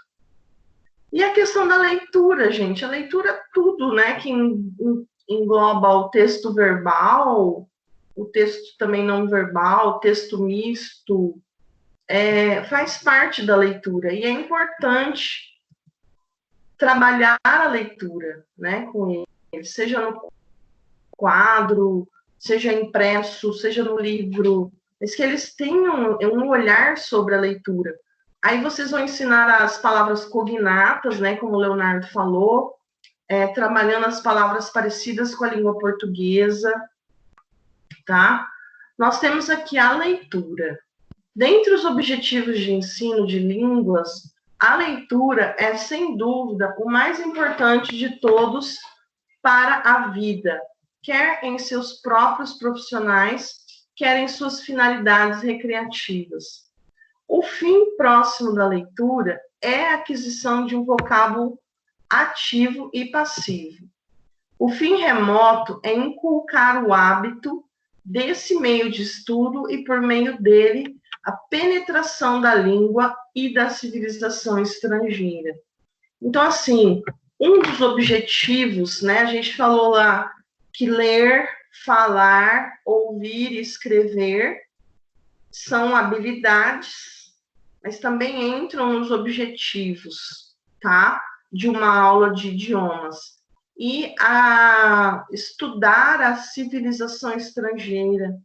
E a questão da leitura, gente, a leitura é tudo, né? Que engloba o texto verbal, o texto também não verbal, o texto misto, faz parte da leitura, e é importante trabalhar a leitura, né, com ele, seja no quadro, seja impresso, seja no livro, mas que eles tenham um olhar sobre a leitura. Aí vocês vão ensinar as palavras cognatas, né, como o Leonardo falou, trabalhando as palavras parecidas com a língua portuguesa, tá? Nós temos aqui a leitura. Dentre os objetivos de ensino de línguas, a leitura é, sem dúvida, o mais importante de todos para a vida, quer em seus próprios profissionais, quer em suas finalidades recreativas. O fim próximo da leitura é a aquisição de um vocábulo ativo e passivo. O fim remoto é inculcar o hábito desse meio de estudo e, por meio dele, a penetração da língua e da civilização estrangeira. Então, assim, um dos objetivos, né, a gente falou lá que ler, falar, ouvir e escrever são habilidades, mas também entram nos objetivos, tá, de uma aula de idiomas. E estudar a civilização estrangeira,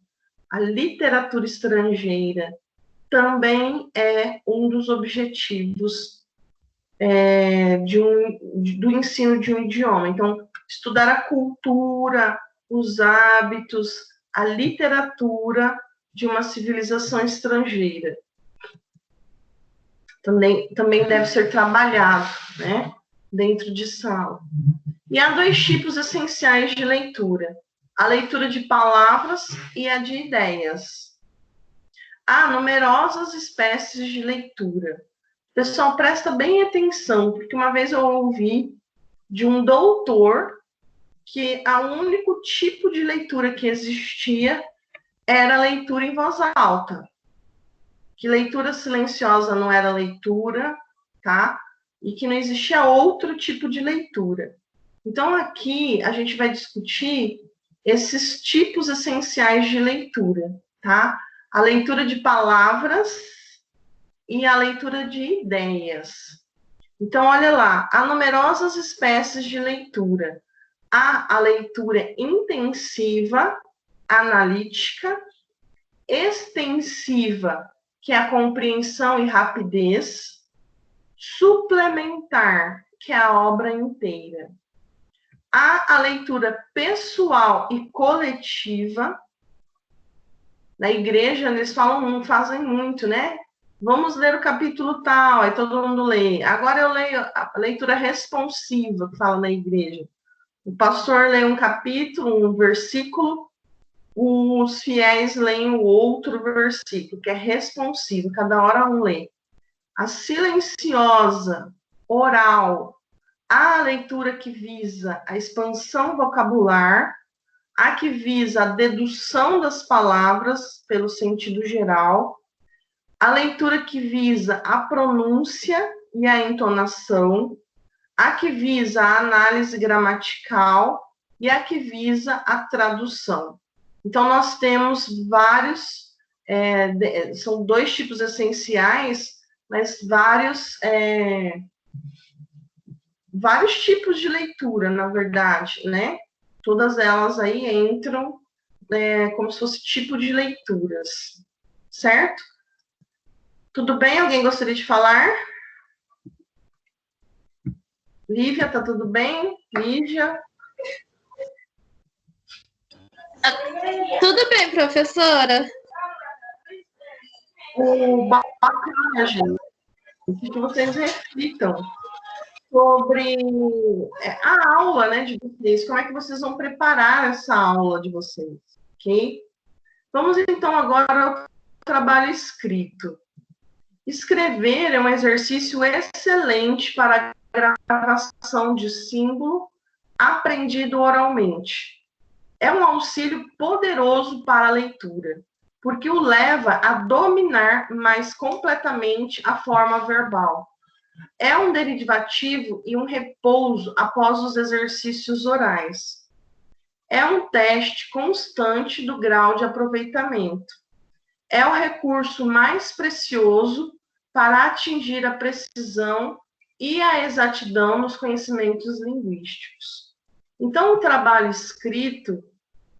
a literatura estrangeira, também é um dos objetivos do ensino de um idioma. Então, estudar a cultura, os hábitos, a literatura de uma civilização estrangeira. Também deve ser trabalhado, né, dentro de sala. E há dois tipos essenciais de leitura: a leitura de palavras e a de ideias. Há numerosas espécies de leitura. Pessoal, presta bem atenção, porque uma vez eu ouvi de um doutor que o único tipo de leitura que existia era a leitura em voz alta. Que leitura silenciosa não era leitura, tá? E que não existia outro tipo de leitura. Então, aqui a gente vai discutir esses tipos essenciais de leitura, tá? A leitura de palavras e a leitura de ideias. Então, olha lá, há numerosas espécies de leitura. Há a leitura intensiva, analítica, extensiva, que é a compreensão e rapidez, suplementar, que é a obra inteira. Há a leitura pessoal e coletiva. Na igreja, eles fazem muito, né? Vamos ler o capítulo tal, aí todo mundo lê. Agora eu leio a leitura responsiva, que fala na igreja. O pastor lê um capítulo, um versículo, os fiéis leem o outro versículo, que é responsivo, cada hora um lê. A silenciosa, oral, a leitura que visa a expansão vocabular, a que visa a dedução das palavras pelo sentido geral, a leitura que visa a pronúncia e a entonação, a que visa a análise gramatical e a que visa a tradução. Então, nós temos vários, são 2 tipos essenciais, mas vários tipos de leitura, na verdade, né? Todas elas aí entram como se fosse tipo de leituras, certo? Tudo bem? Alguém gostaria de falar? Lívia, tá tudo bem? Lígia? Tudo bem, professora. Bacana, gente, que vocês reflitam sobre a aula, né, de vocês, como é que vocês vão preparar essa aula de vocês, ok? Vamos, então, agora ao trabalho escrito. Escrever é um exercício excelente para a gravação de símbolo aprendido oralmente. É um auxílio poderoso para a leitura, porque o leva a dominar mais completamente a forma verbal. É um derivativo e um repouso após os exercícios orais. É um teste constante do grau de aproveitamento. É o recurso mais precioso para atingir a precisão e a exatidão nos conhecimentos linguísticos. Então, o trabalho escrito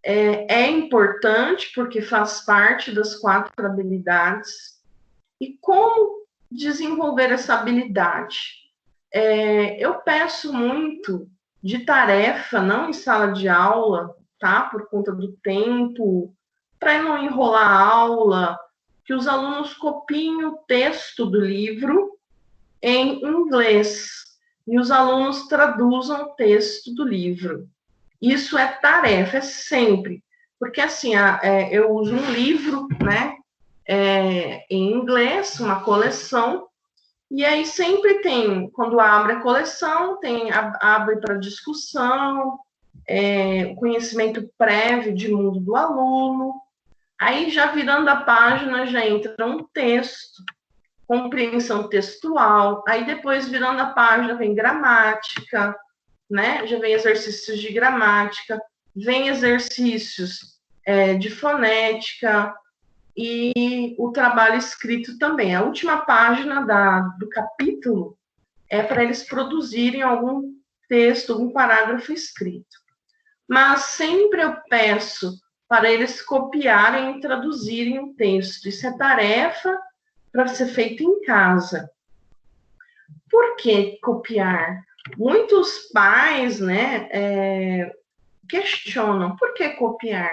é importante porque faz parte das 4 habilidades. E como desenvolver essa habilidade? Eu peço muito de tarefa, não em sala de aula, tá? Por conta do tempo, para não enrolar a aula, que os alunos copiem o texto do livro em inglês e os alunos traduzam o texto do livro. Isso é tarefa, é sempre. Porque, assim, eu uso um livro, né, em inglês, uma coleção, e aí sempre tem, quando abre a coleção, abre para discussão, conhecimento prévio de mundo do aluno. Aí, já virando a página, já entra um texto, compreensão textual. Aí, depois, virando a página, vem gramática, né? Já vem exercícios de gramática, vem exercícios de fonética e o trabalho escrito também. A última página do capítulo é para eles produzirem algum texto, algum parágrafo escrito. Mas sempre eu peço para eles copiarem e traduzirem o texto. Isso é tarefa para ser feito em casa. Por que copiar? Muitos pais, né, questionam, por que copiar?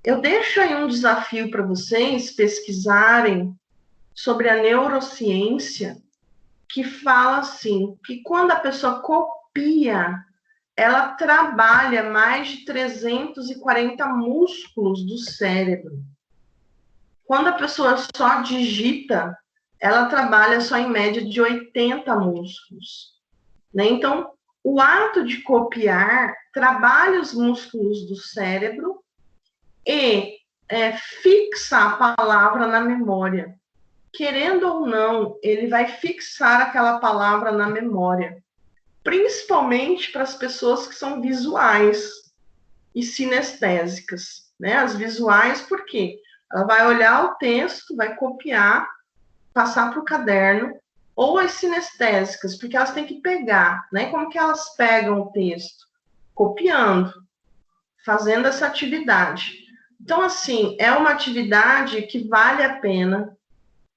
Eu deixo aí um desafio para vocês pesquisarem sobre a neurociência, que fala assim, que quando a pessoa copia, ela trabalha mais de 340 músculos do cérebro. Quando a pessoa só digita, ela trabalha só em média de 80 músculos. Né? Então, o ato de copiar trabalha os músculos do cérebro e fixa a palavra na memória. Querendo ou não, ele vai fixar aquela palavra na memória. Principalmente para as pessoas que são visuais e sinestésicas. Né? As visuais, por quê? Ela vai olhar o texto, vai copiar, passar para o caderno, ou as sinestésicas, porque elas têm que pegar, né? Como que elas pegam o texto? Copiando, fazendo essa atividade. Então, assim, é uma atividade que vale a pena,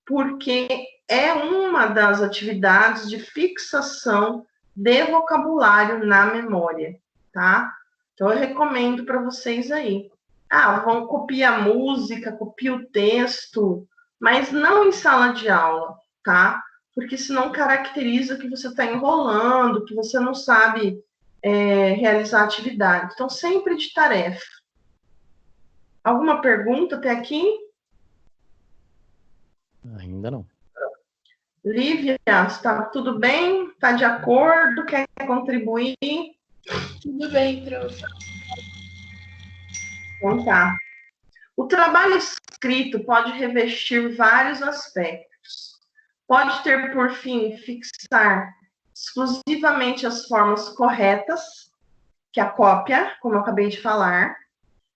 porque é uma das atividades de fixação de vocabulário na memória, tá? Então, eu recomendo para vocês aí. Vão copiar música, copia o texto, mas não em sala de aula, tá? Porque senão caracteriza que você está enrolando, que você não sabe realizar a atividade. Então, sempre de tarefa. Alguma pergunta até aqui? Ainda não. Lívia, está tudo bem? Está de acordo? Quer contribuir? Tudo bem, professor. Então tá. O trabalho escrito pode revestir vários aspectos. Pode ter por fim fixar exclusivamente as formas corretas, que é a cópia, como eu acabei de falar,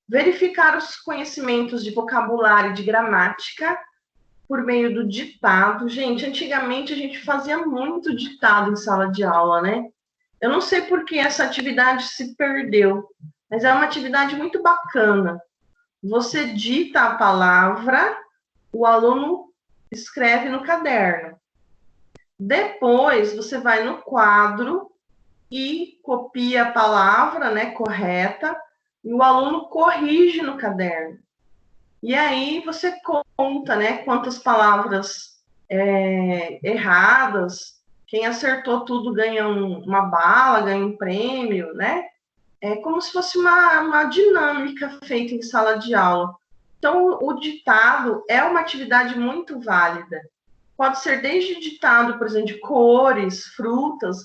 verificar os conhecimentos de vocabulário e de gramática por meio do ditado. Gente, antigamente a gente fazia muito ditado em sala de aula, né? Eu não sei por que essa atividade se perdeu, mas é uma atividade muito bacana. Você dita a palavra, o aluno escreve no caderno. Depois, você vai no quadro e copia a palavra, né, correta, e o aluno corrige no caderno. E aí você conta, né, quantas palavras erradas. Quem acertou tudo ganha uma bala, ganha um prêmio, né? É como se fosse uma dinâmica feita em sala de aula. Então, o ditado é uma atividade muito válida. Pode ser desde ditado, por exemplo, de cores, frutas,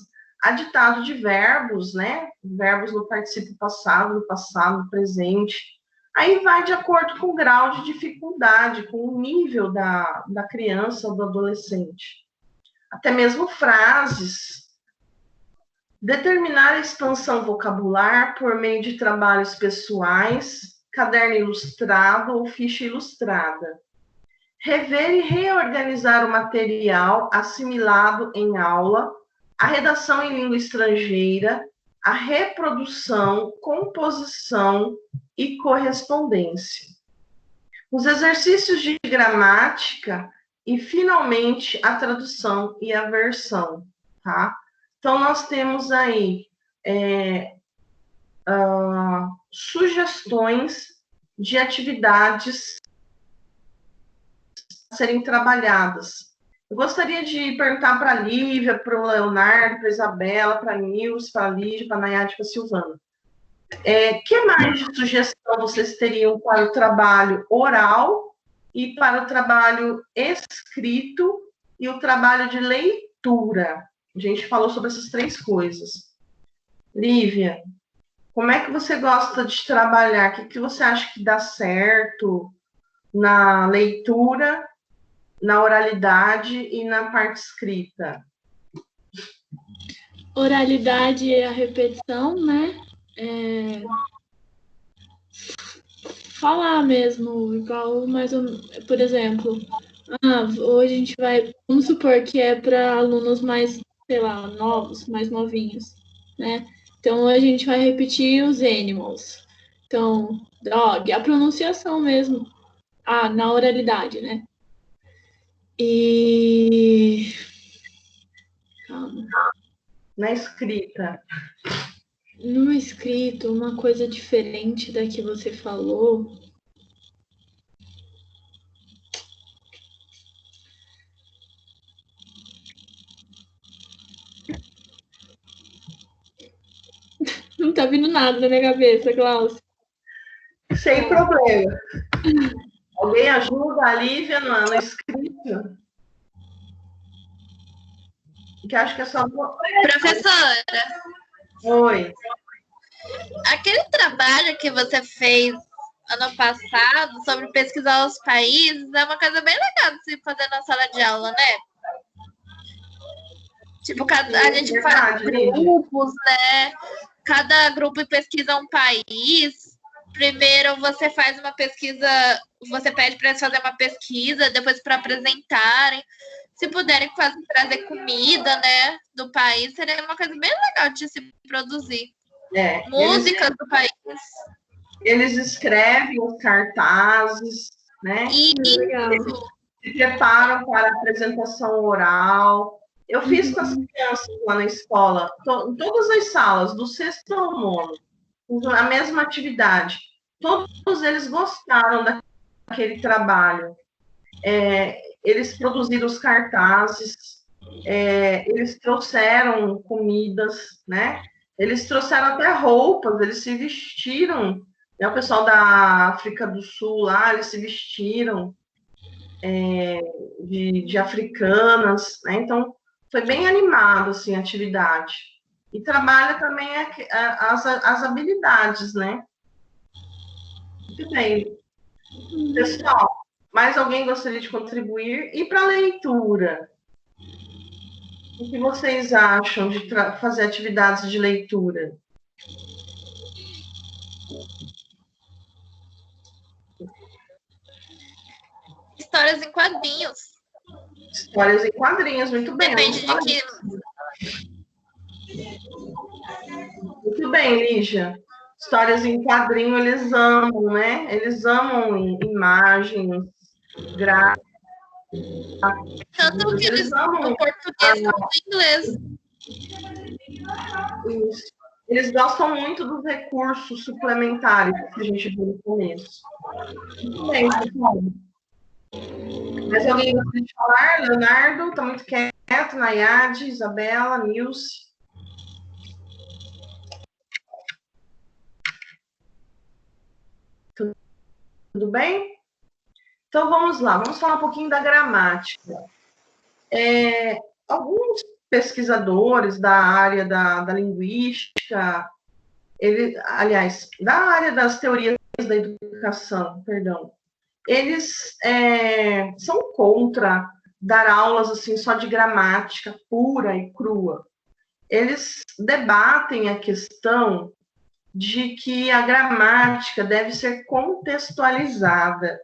a ditado de verbos, né? Verbos no participo passado, no passado, no presente. Aí vai de acordo com o grau de dificuldade, com o nível da criança ou do adolescente. Até mesmo frases. Determinar a expansão vocabular por meio de trabalhos pessoais, caderno ilustrado ou ficha ilustrada. Rever e reorganizar o material assimilado em aula, a redação em língua estrangeira, a reprodução, composição e correspondência. Os exercícios de gramática e, finalmente, a tradução e a versão, tá? Então, nós temos aí sugestões de atividades a serem trabalhadas. Eu gostaria de perguntar para a Lívia, para o Leonardo, para a Isabela, para a Nilce, para a Lígia, para a Nayade, para a Silvana. Que mais de sugestão vocês teriam para o trabalho oral e para o trabalho escrito e o trabalho de leitura? A gente falou sobre essas três coisas. Lívia, como é que você gosta de trabalhar? O que você acha que dá certo na leitura, na oralidade e na parte escrita? Oralidade é a repetição, né? Falar mesmo, igual mais ou menos, por exemplo, hoje a gente vai, vamos supor que é para alunos mais, sei lá, novos, mais novinhos, né? Então a gente vai repetir os animals. Então, dog, a pronunciação mesmo, na oralidade, né? E calma. Na escrita. No escrito, uma coisa diferente da que você falou. Não tá vindo nada na minha cabeça, Glaucio. Sem problema. Alguém ajuda a Lívia no escrito? Que acho que é só... Professora. Oi. Aquele trabalho que você fez ano passado sobre pesquisar os países é uma coisa bem legal de se fazer na sala de aula, né? Tipo, a gente faz grupos, né? Cada grupo pesquisa um país. Primeiro você faz uma pesquisa, você pede para eles fazerem uma pesquisa, depois para apresentarem. Se puderem trazer comida, né, do país, seria uma coisa bem legal de se produzir. Músicas do país. Eles escrevem os cartazes, né? Isso. se preparam para a apresentação oral. Eu fiz com as crianças lá na escola, em todas as salas, do 6º ao 9º, a mesma atividade. Todos eles gostaram daquele trabalho. Eles produziram os cartazes, eles trouxeram comidas, né? Eles trouxeram até roupas, eles se vestiram, né? O pessoal da África do Sul lá, eles se vestiram de africanas, né? Então, foi bem animado, assim, a atividade. E trabalha também as habilidades, né? Muito bem. Pessoal, mais alguém gostaria de contribuir? E para a leitura? O que vocês acham de fazer atividades de leitura? Histórias em quadrinhos. Histórias em quadrinhos, muito bem. Depende de que... Muito bem, Lígia. Histórias em quadrinho, eles amam, né? Eles amam imagens, gráficos. Tanto que eles amam no português quanto no inglês. Isso. Eles gostam muito dos recursos suplementares que a gente viu no começo. Muito bem, pessoal. Mas alguém gostaria de falar? Leonardo, está muito quieto. Nayade, Isabela, Nilce. Tudo bem? Então, vamos lá. Vamos falar um pouquinho da gramática. Alguns pesquisadores da área da linguística, aliás, da área das teorias da educação, perdão, eles são contra dar aulas assim só de gramática pura e crua. Eles debatem a questão de que a gramática deve ser contextualizada,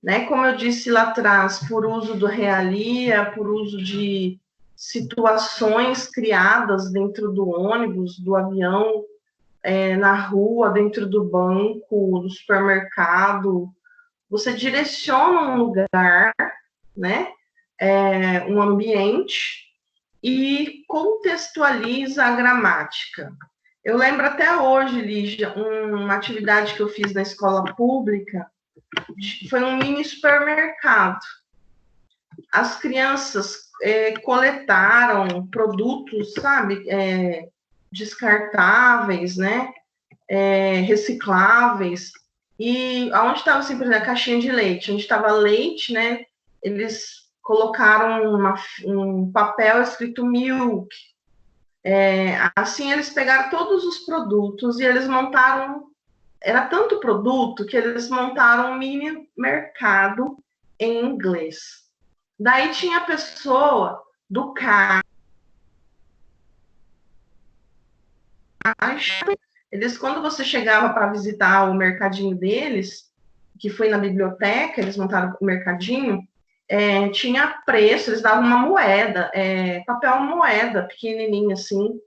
né? Como eu disse lá atrás, por uso do realia, por uso de situações criadas dentro do ônibus, do avião, na rua, dentro do banco, do supermercado. Você direciona um lugar, né? Um ambiente e contextualiza a gramática. Eu lembro até hoje, Lígia, uma atividade que eu fiz na escola pública, foi um mini supermercado. As crianças coletaram produtos, sabe, descartáveis, né, recicláveis, e onde estava, assim, por exemplo, a caixinha de leite, onde estava leite, né, eles colocaram um papel escrito milk. Assim, eles pegaram todos os produtos e eles montaram, era tanto produto que eles montaram um mini mercado em inglês. Daí tinha a pessoa do caixa, eles, quando você chegava para visitar o mercadinho deles, que foi na biblioteca, eles montaram o mercadinho, tinha preço, eles davam uma moeda, papel moeda, pequenininha assim,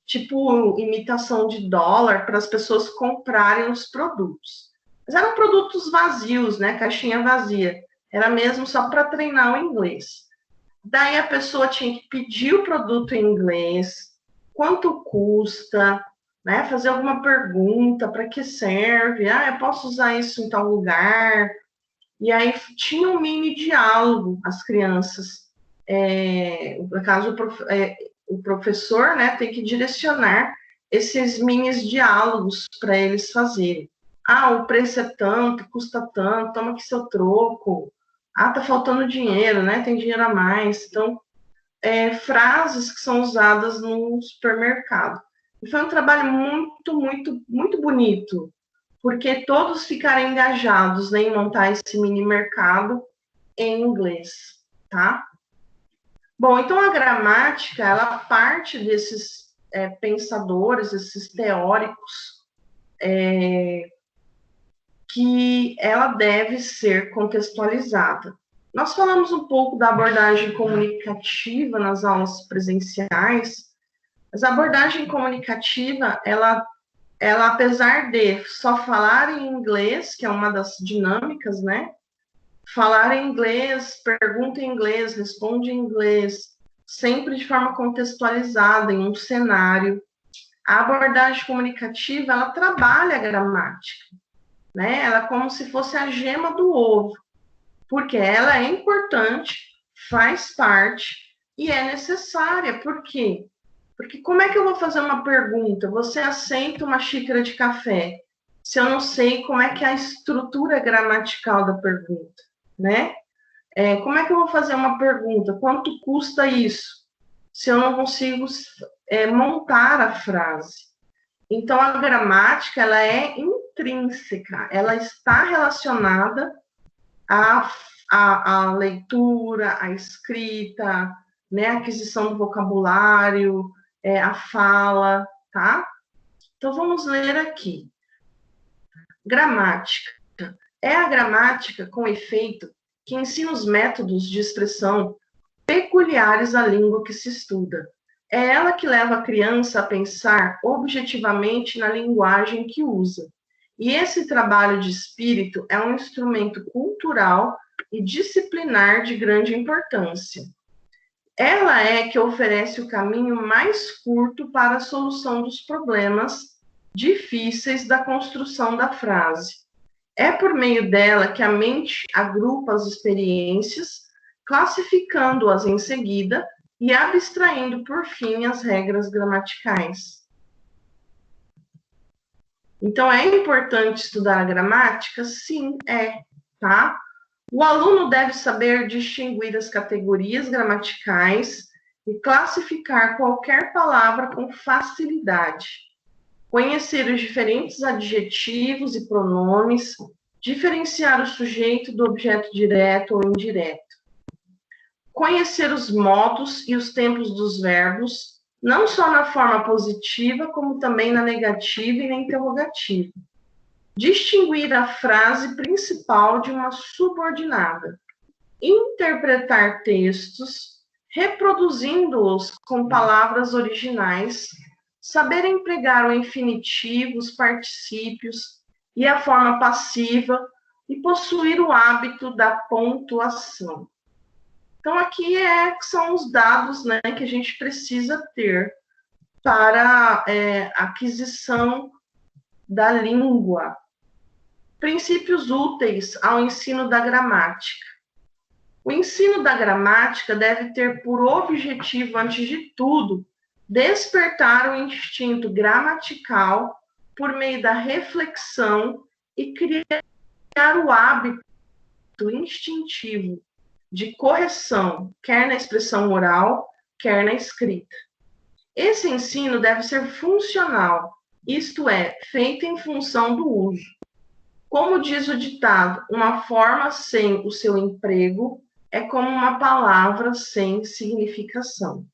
tipo imitação de dólar, para as pessoas comprarem os produtos. Mas eram produtos vazios, né, caixinha vazia, era mesmo só para treinar o inglês. Daí a pessoa tinha que pedir o produto em inglês, quanto custa, né, fazer alguma pergunta, para que serve, eu posso usar isso em tal lugar. E aí tinha um mini diálogo, as crianças. No caso, o professor, né, tem que direcionar esses mini diálogos para eles fazerem. O preço é tanto, custa tanto, toma aqui seu troco. Tá faltando dinheiro, né, tem dinheiro a mais. Então, frases que são usadas no supermercado. E foi um trabalho muito, muito, muito bonito, porque todos ficaram engajados, né, em montar esse mini mercado em inglês, tá? Bom, então a gramática, ela parte desses pensadores, esses teóricos, que ela deve ser contextualizada. Nós falamos um pouco da abordagem comunicativa nas aulas presenciais, mas a abordagem comunicativa, ela apesar de só falar em inglês, que é uma das dinâmicas, né, falar em inglês, pergunta em inglês, responde em inglês, sempre de forma contextualizada, em um cenário. A abordagem comunicativa, ela trabalha a gramática, né? Ela é como se fosse a gema do ovo, porque ela é importante, faz parte e é necessária. Por quê? Porque como é que eu vou fazer uma pergunta? Você aceita uma xícara de café? Se eu não sei como é que é a estrutura gramatical da pergunta, né? Como é que eu vou fazer uma pergunta? Quanto custa isso? Se eu não consigo montar a frase. Então, a gramática, ela é intrínseca, ela está relacionada à leitura, à escrita, né, a aquisição do vocabulário, a fala, tá? Então, vamos ler aqui. Gramática. É a gramática, com efeito, que ensina os métodos de expressão peculiares à língua que se estuda. É ela que leva a criança a pensar objetivamente na linguagem que usa. E esse trabalho de espírito é um instrumento cultural e disciplinar de grande importância. Ela é que oferece o caminho mais curto para a solução dos problemas difíceis da construção da frase. É por meio dela que a mente agrupa as experiências, classificando-as em seguida e abstraindo, por fim, as regras gramaticais. Então, é importante estudar a gramática? Sim, tá? O aluno deve saber distinguir as categorias gramaticais e classificar qualquer palavra com facilidade. Conhecer os diferentes adjetivos e pronomes, diferenciar o sujeito do objeto direto ou indireto. Conhecer os modos e os tempos dos verbos, não só na forma positiva, como também na negativa e na interrogativa. Distinguir a frase principal de uma subordinada. Interpretar textos, reproduzindo-os com palavras originais, saber empregar o infinitivo, os particípios e a forma passiva e possuir o hábito da pontuação. Então, aqui são os dados, né, que a gente precisa ter para a aquisição da língua. Princípios úteis ao ensino da gramática. O ensino da gramática deve ter por objetivo, antes de tudo, despertar o instinto gramatical por meio da reflexão e criar o hábito instintivo de correção, quer na expressão oral, quer na escrita. Esse ensino deve ser funcional, isto é, feito em função do uso. Como diz o ditado, uma forma sem o seu emprego é como uma palavra sem significação,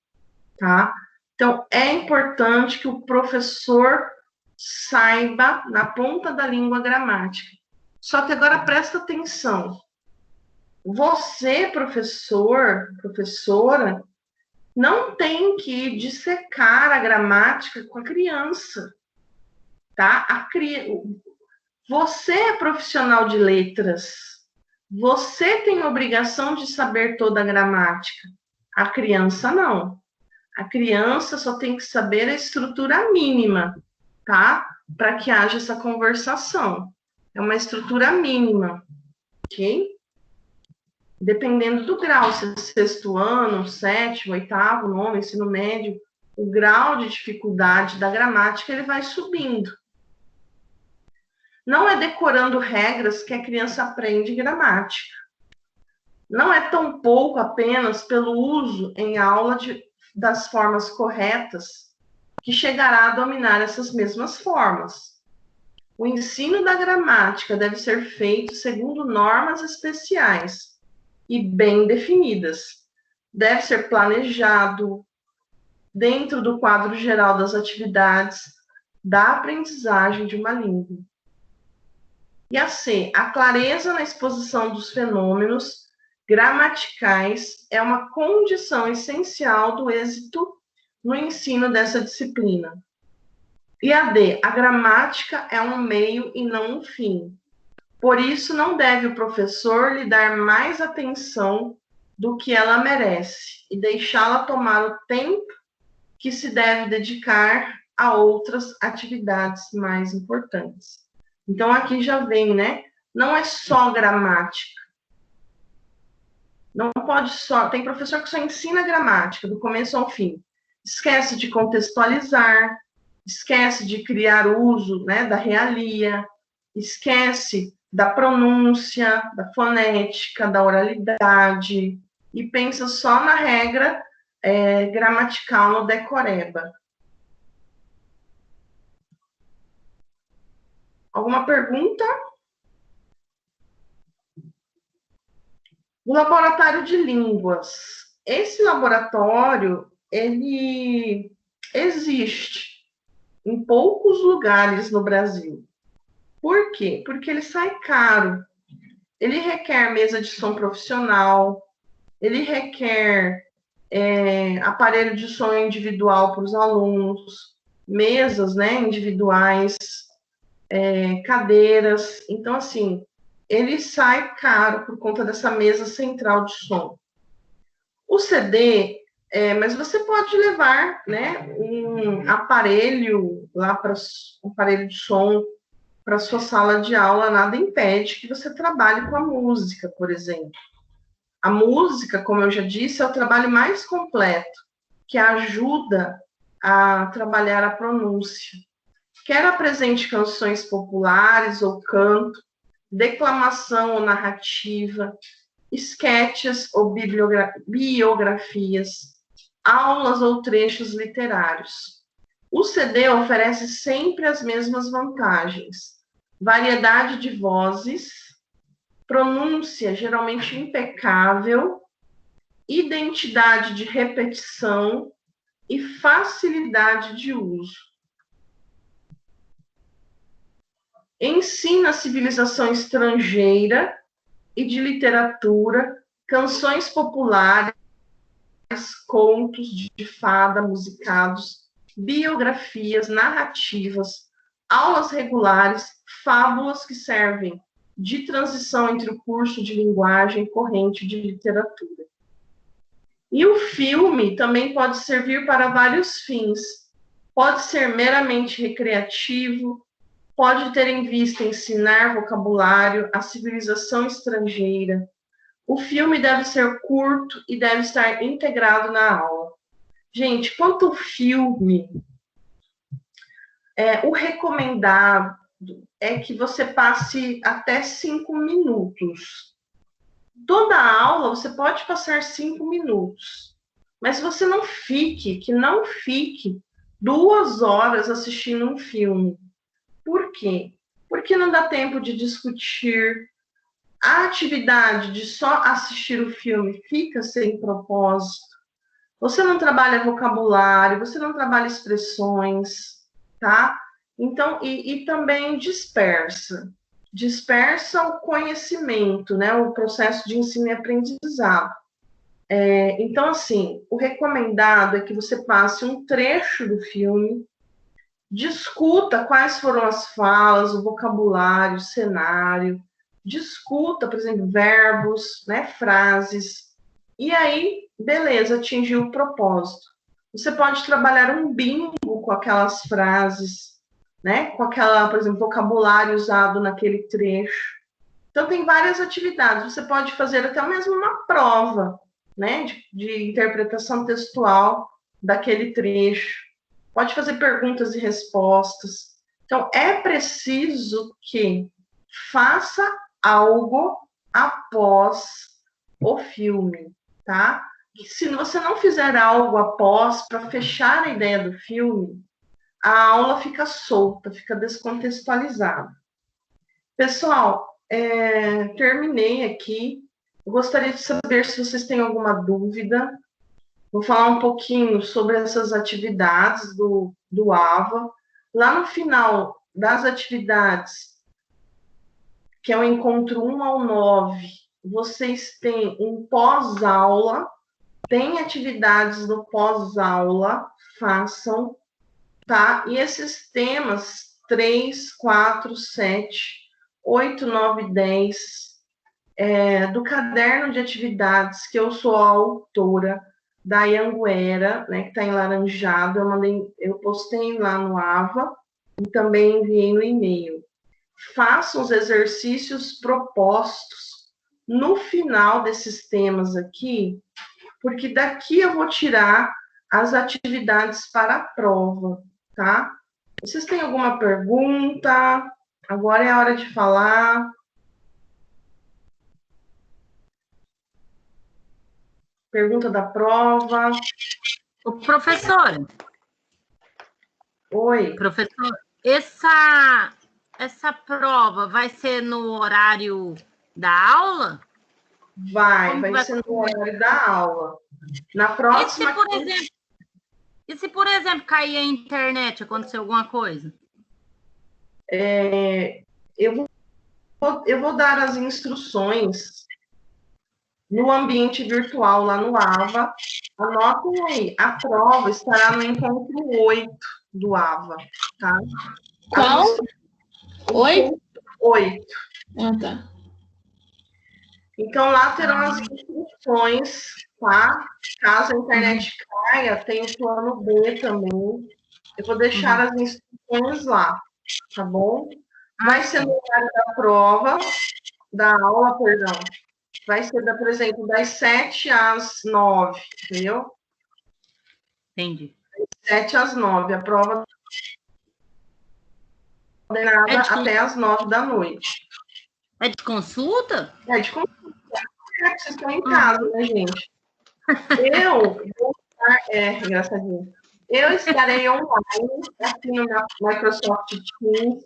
tá? Então, é importante que o professor saiba na ponta da língua gramática. Só que agora presta atenção. Você, professor, professora, não tem que dissecar a gramática com a criança, tá? Você é profissional de letras. Você tem a obrigação de saber toda a gramática. A criança não. A criança só tem que saber a estrutura mínima, tá? Para que haja essa conversação. É uma estrutura mínima, ok? Dependendo do grau, se é sexto ano, sétimo, oitavo, nono, ensino médio, o grau de dificuldade da gramática, ele vai subindo. Não é decorando regras que a criança aprende gramática. Não é tão pouco apenas pelo uso em aula das formas corretas que chegará a dominar essas mesmas formas. O ensino da gramática deve ser feito segundo normas especiais e bem definidas. Deve ser planejado dentro do quadro geral das atividades da aprendizagem de uma língua. E a C, a clareza na exposição dos fenômenos gramaticais é uma condição essencial do êxito no ensino dessa disciplina. E a D, a gramática é um meio e não um fim. Por isso, não deve o professor lhe dar mais atenção do que ela merece e deixá-la tomar o tempo que se deve dedicar a outras atividades mais importantes. Então, aqui já vem, né? Não é só gramática. Não pode só... Tem professor que só ensina gramática, do começo ao fim. Esquece de contextualizar, esquece de criar uso, né, da realia, esquece da pronúncia, da fonética, da oralidade, e pensa só na regra gramatical no decoreba. Alguma pergunta? O laboratório de línguas. Esse laboratório, ele existe em poucos lugares no Brasil. Por quê? Porque ele sai caro. Ele requer mesa de som profissional, ele requer aparelho de som individual para os alunos, mesas, né, individuais, cadeiras. Então, assim, ele sai caro por conta dessa mesa central de som. O CD, mas você pode levar, né, um aparelho lá para um aparelho de som para sua sala de aula, nada impede que você trabalhe com a música, por exemplo. A música, como eu já disse, é o trabalho mais completo, que ajuda a trabalhar a pronúncia. Quer apresente canções populares ou canto, declamação ou narrativa, esquetes ou biografias, aulas ou trechos literários. O CD oferece sempre as mesmas vantagens: variedade de vozes, pronúncia geralmente impecável, identidade de repetição e facilidade de uso. Ensina a civilização estrangeira e de literatura, canções populares, contos de fada musicados, biografias, narrativas, aulas regulares, fábulas que servem de transição entre o curso de linguagem corrente de literatura. E o filme também pode servir para vários fins. Pode ser meramente recreativo, pode ter em vista ensinar vocabulário, a civilização estrangeira. O filme deve ser curto e deve estar integrado na aula. Gente, quanto ao filme, o recomendado é que você passe até 5 minutos. Toda a aula você pode passar 5 minutos, mas você não fique 2 horas assistindo um filme. Por quê? Porque não dá tempo de discutir. A atividade de só assistir o filme fica sem propósito. Você não trabalha vocabulário, você não trabalha expressões, tá? Então, e também dispersa o conhecimento, né? O processo de ensino e aprendizado. Então, assim, o recomendado é que você passe um trecho do filme, discuta quais foram as falas, o vocabulário, o cenário, discuta, por exemplo, verbos, né, frases, e aí, beleza, atingiu o propósito. Você pode trabalhar um bingo com aquelas frases, né, com aquela, por exemplo, vocabulário usado naquele trecho. Então, tem várias atividades. Você pode fazer até mesmo uma prova, né, de interpretação textual daquele trecho. Pode fazer perguntas e respostas. Então, é preciso que faça algo após o filme, tá? E se você não fizer algo após, para fechar a ideia do filme, a aula fica solta, fica descontextualizada. Pessoal, terminei aqui. Eu gostaria de saber se vocês têm alguma dúvida. Vou falar um pouquinho sobre essas atividades do AVA. Lá no final das atividades, que é o encontro 1 ao 9, vocês têm um pós-aula, tem atividades no pós-aula, façam, tá? E esses temas 3, 4, 7, 8, 9 e 10, do caderno de atividades, que eu sou a autora, da Ianguera, né, que está enlaranjado, eu postei lá no AVA e também enviei no e-mail. Façam os exercícios propostos no final desses temas aqui, porque daqui eu vou tirar as atividades para a prova, tá? Vocês têm alguma pergunta? Agora é a hora de falar. Pergunta da prova. Ô, professora. Oi. Professor, essa prova vai ser no horário da aula? Vai ser no horário da aula. Na próxima... E se, por exemplo, cair a internet, acontecer alguma coisa? Eu vou dar as instruções no ambiente virtual, lá no AVA. Anotem aí, a prova estará no encontro 8 do AVA, tá? Qual? 8? 8. Ah, tá. Então, lá terão as instruções, tá? Caso a internet caia, tem o plano B também. Eu vou deixar as instruções lá, tá bom? Vai ser no horário da prova, da aula, perdão. Vai ser, por exemplo, das 7 às 9, entendeu? Entendi. 7 às 9, a prova ordenada até às 9 da noite. É de consulta? É de consulta. Vocês estão em casa, né, gente? Eu vou estar, engraçadinho. Eu estarei online aqui no Microsoft Teams,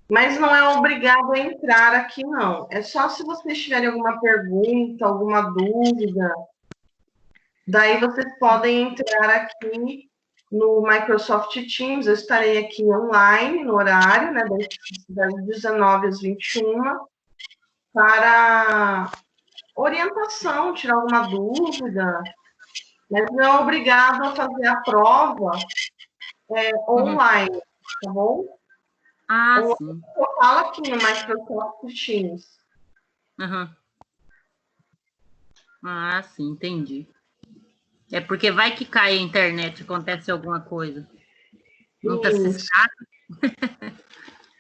mas não é obrigado a entrar aqui, não. É só se vocês tiverem alguma pergunta, alguma dúvida, daí vocês podem entrar aqui no Microsoft Teams. Eu estarei aqui online, no horário, né, das 19 às 21, para orientação, tirar alguma dúvida, mas não é obrigado a fazer a prova online, tá bom? Sim. Eu falo aqui no Microsoft Teams. Sim, entendi. É porque vai que cai a internet, acontece alguma coisa. Nunca se sabe.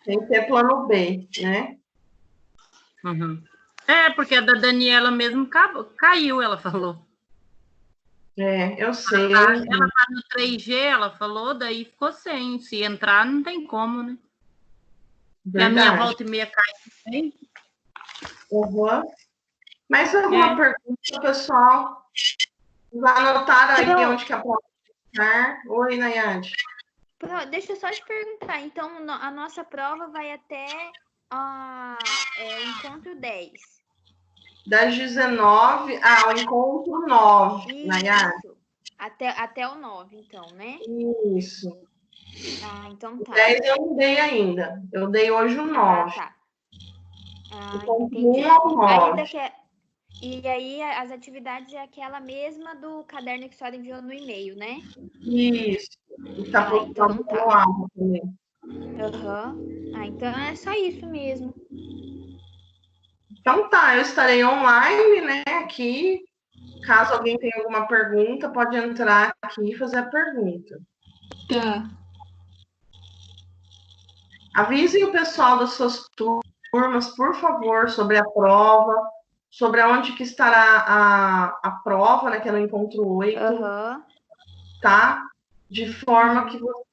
Tem que ter plano B, né? Porque a da Daniela mesmo caiu, ela falou. Eu sei. Ela tá no 3G, ela falou, daí ficou sem. Se entrar, não tem como, né? E a minha volta e meia cai também. Mais alguma pergunta, pessoal? Já anotaram aí onde que a prova vai? Oi, Nayade. Deixa eu só te perguntar. Então, a nossa prova vai até o encontro 10. Das 19 ao encontro 9, Nayade. Até o 9, então, né? Isso. Então tá. 10 eu não dei ainda. Eu dei hoje o 9. Tá. Entendi. 1 ao 9. E aí, as atividades é aquela mesma do caderno que a senhora enviou no e-mail, né? Isso. Está postado no AVA também. Então é só isso mesmo. Então tá, eu estarei online, né, aqui. Caso alguém tenha alguma pergunta, pode entrar aqui e fazer a pergunta. Tá. Avisem o pessoal das suas turmas, por favor, sobre a prova, sobre onde que estará a prova, né, que é no encontro 8, tá? De forma que vocês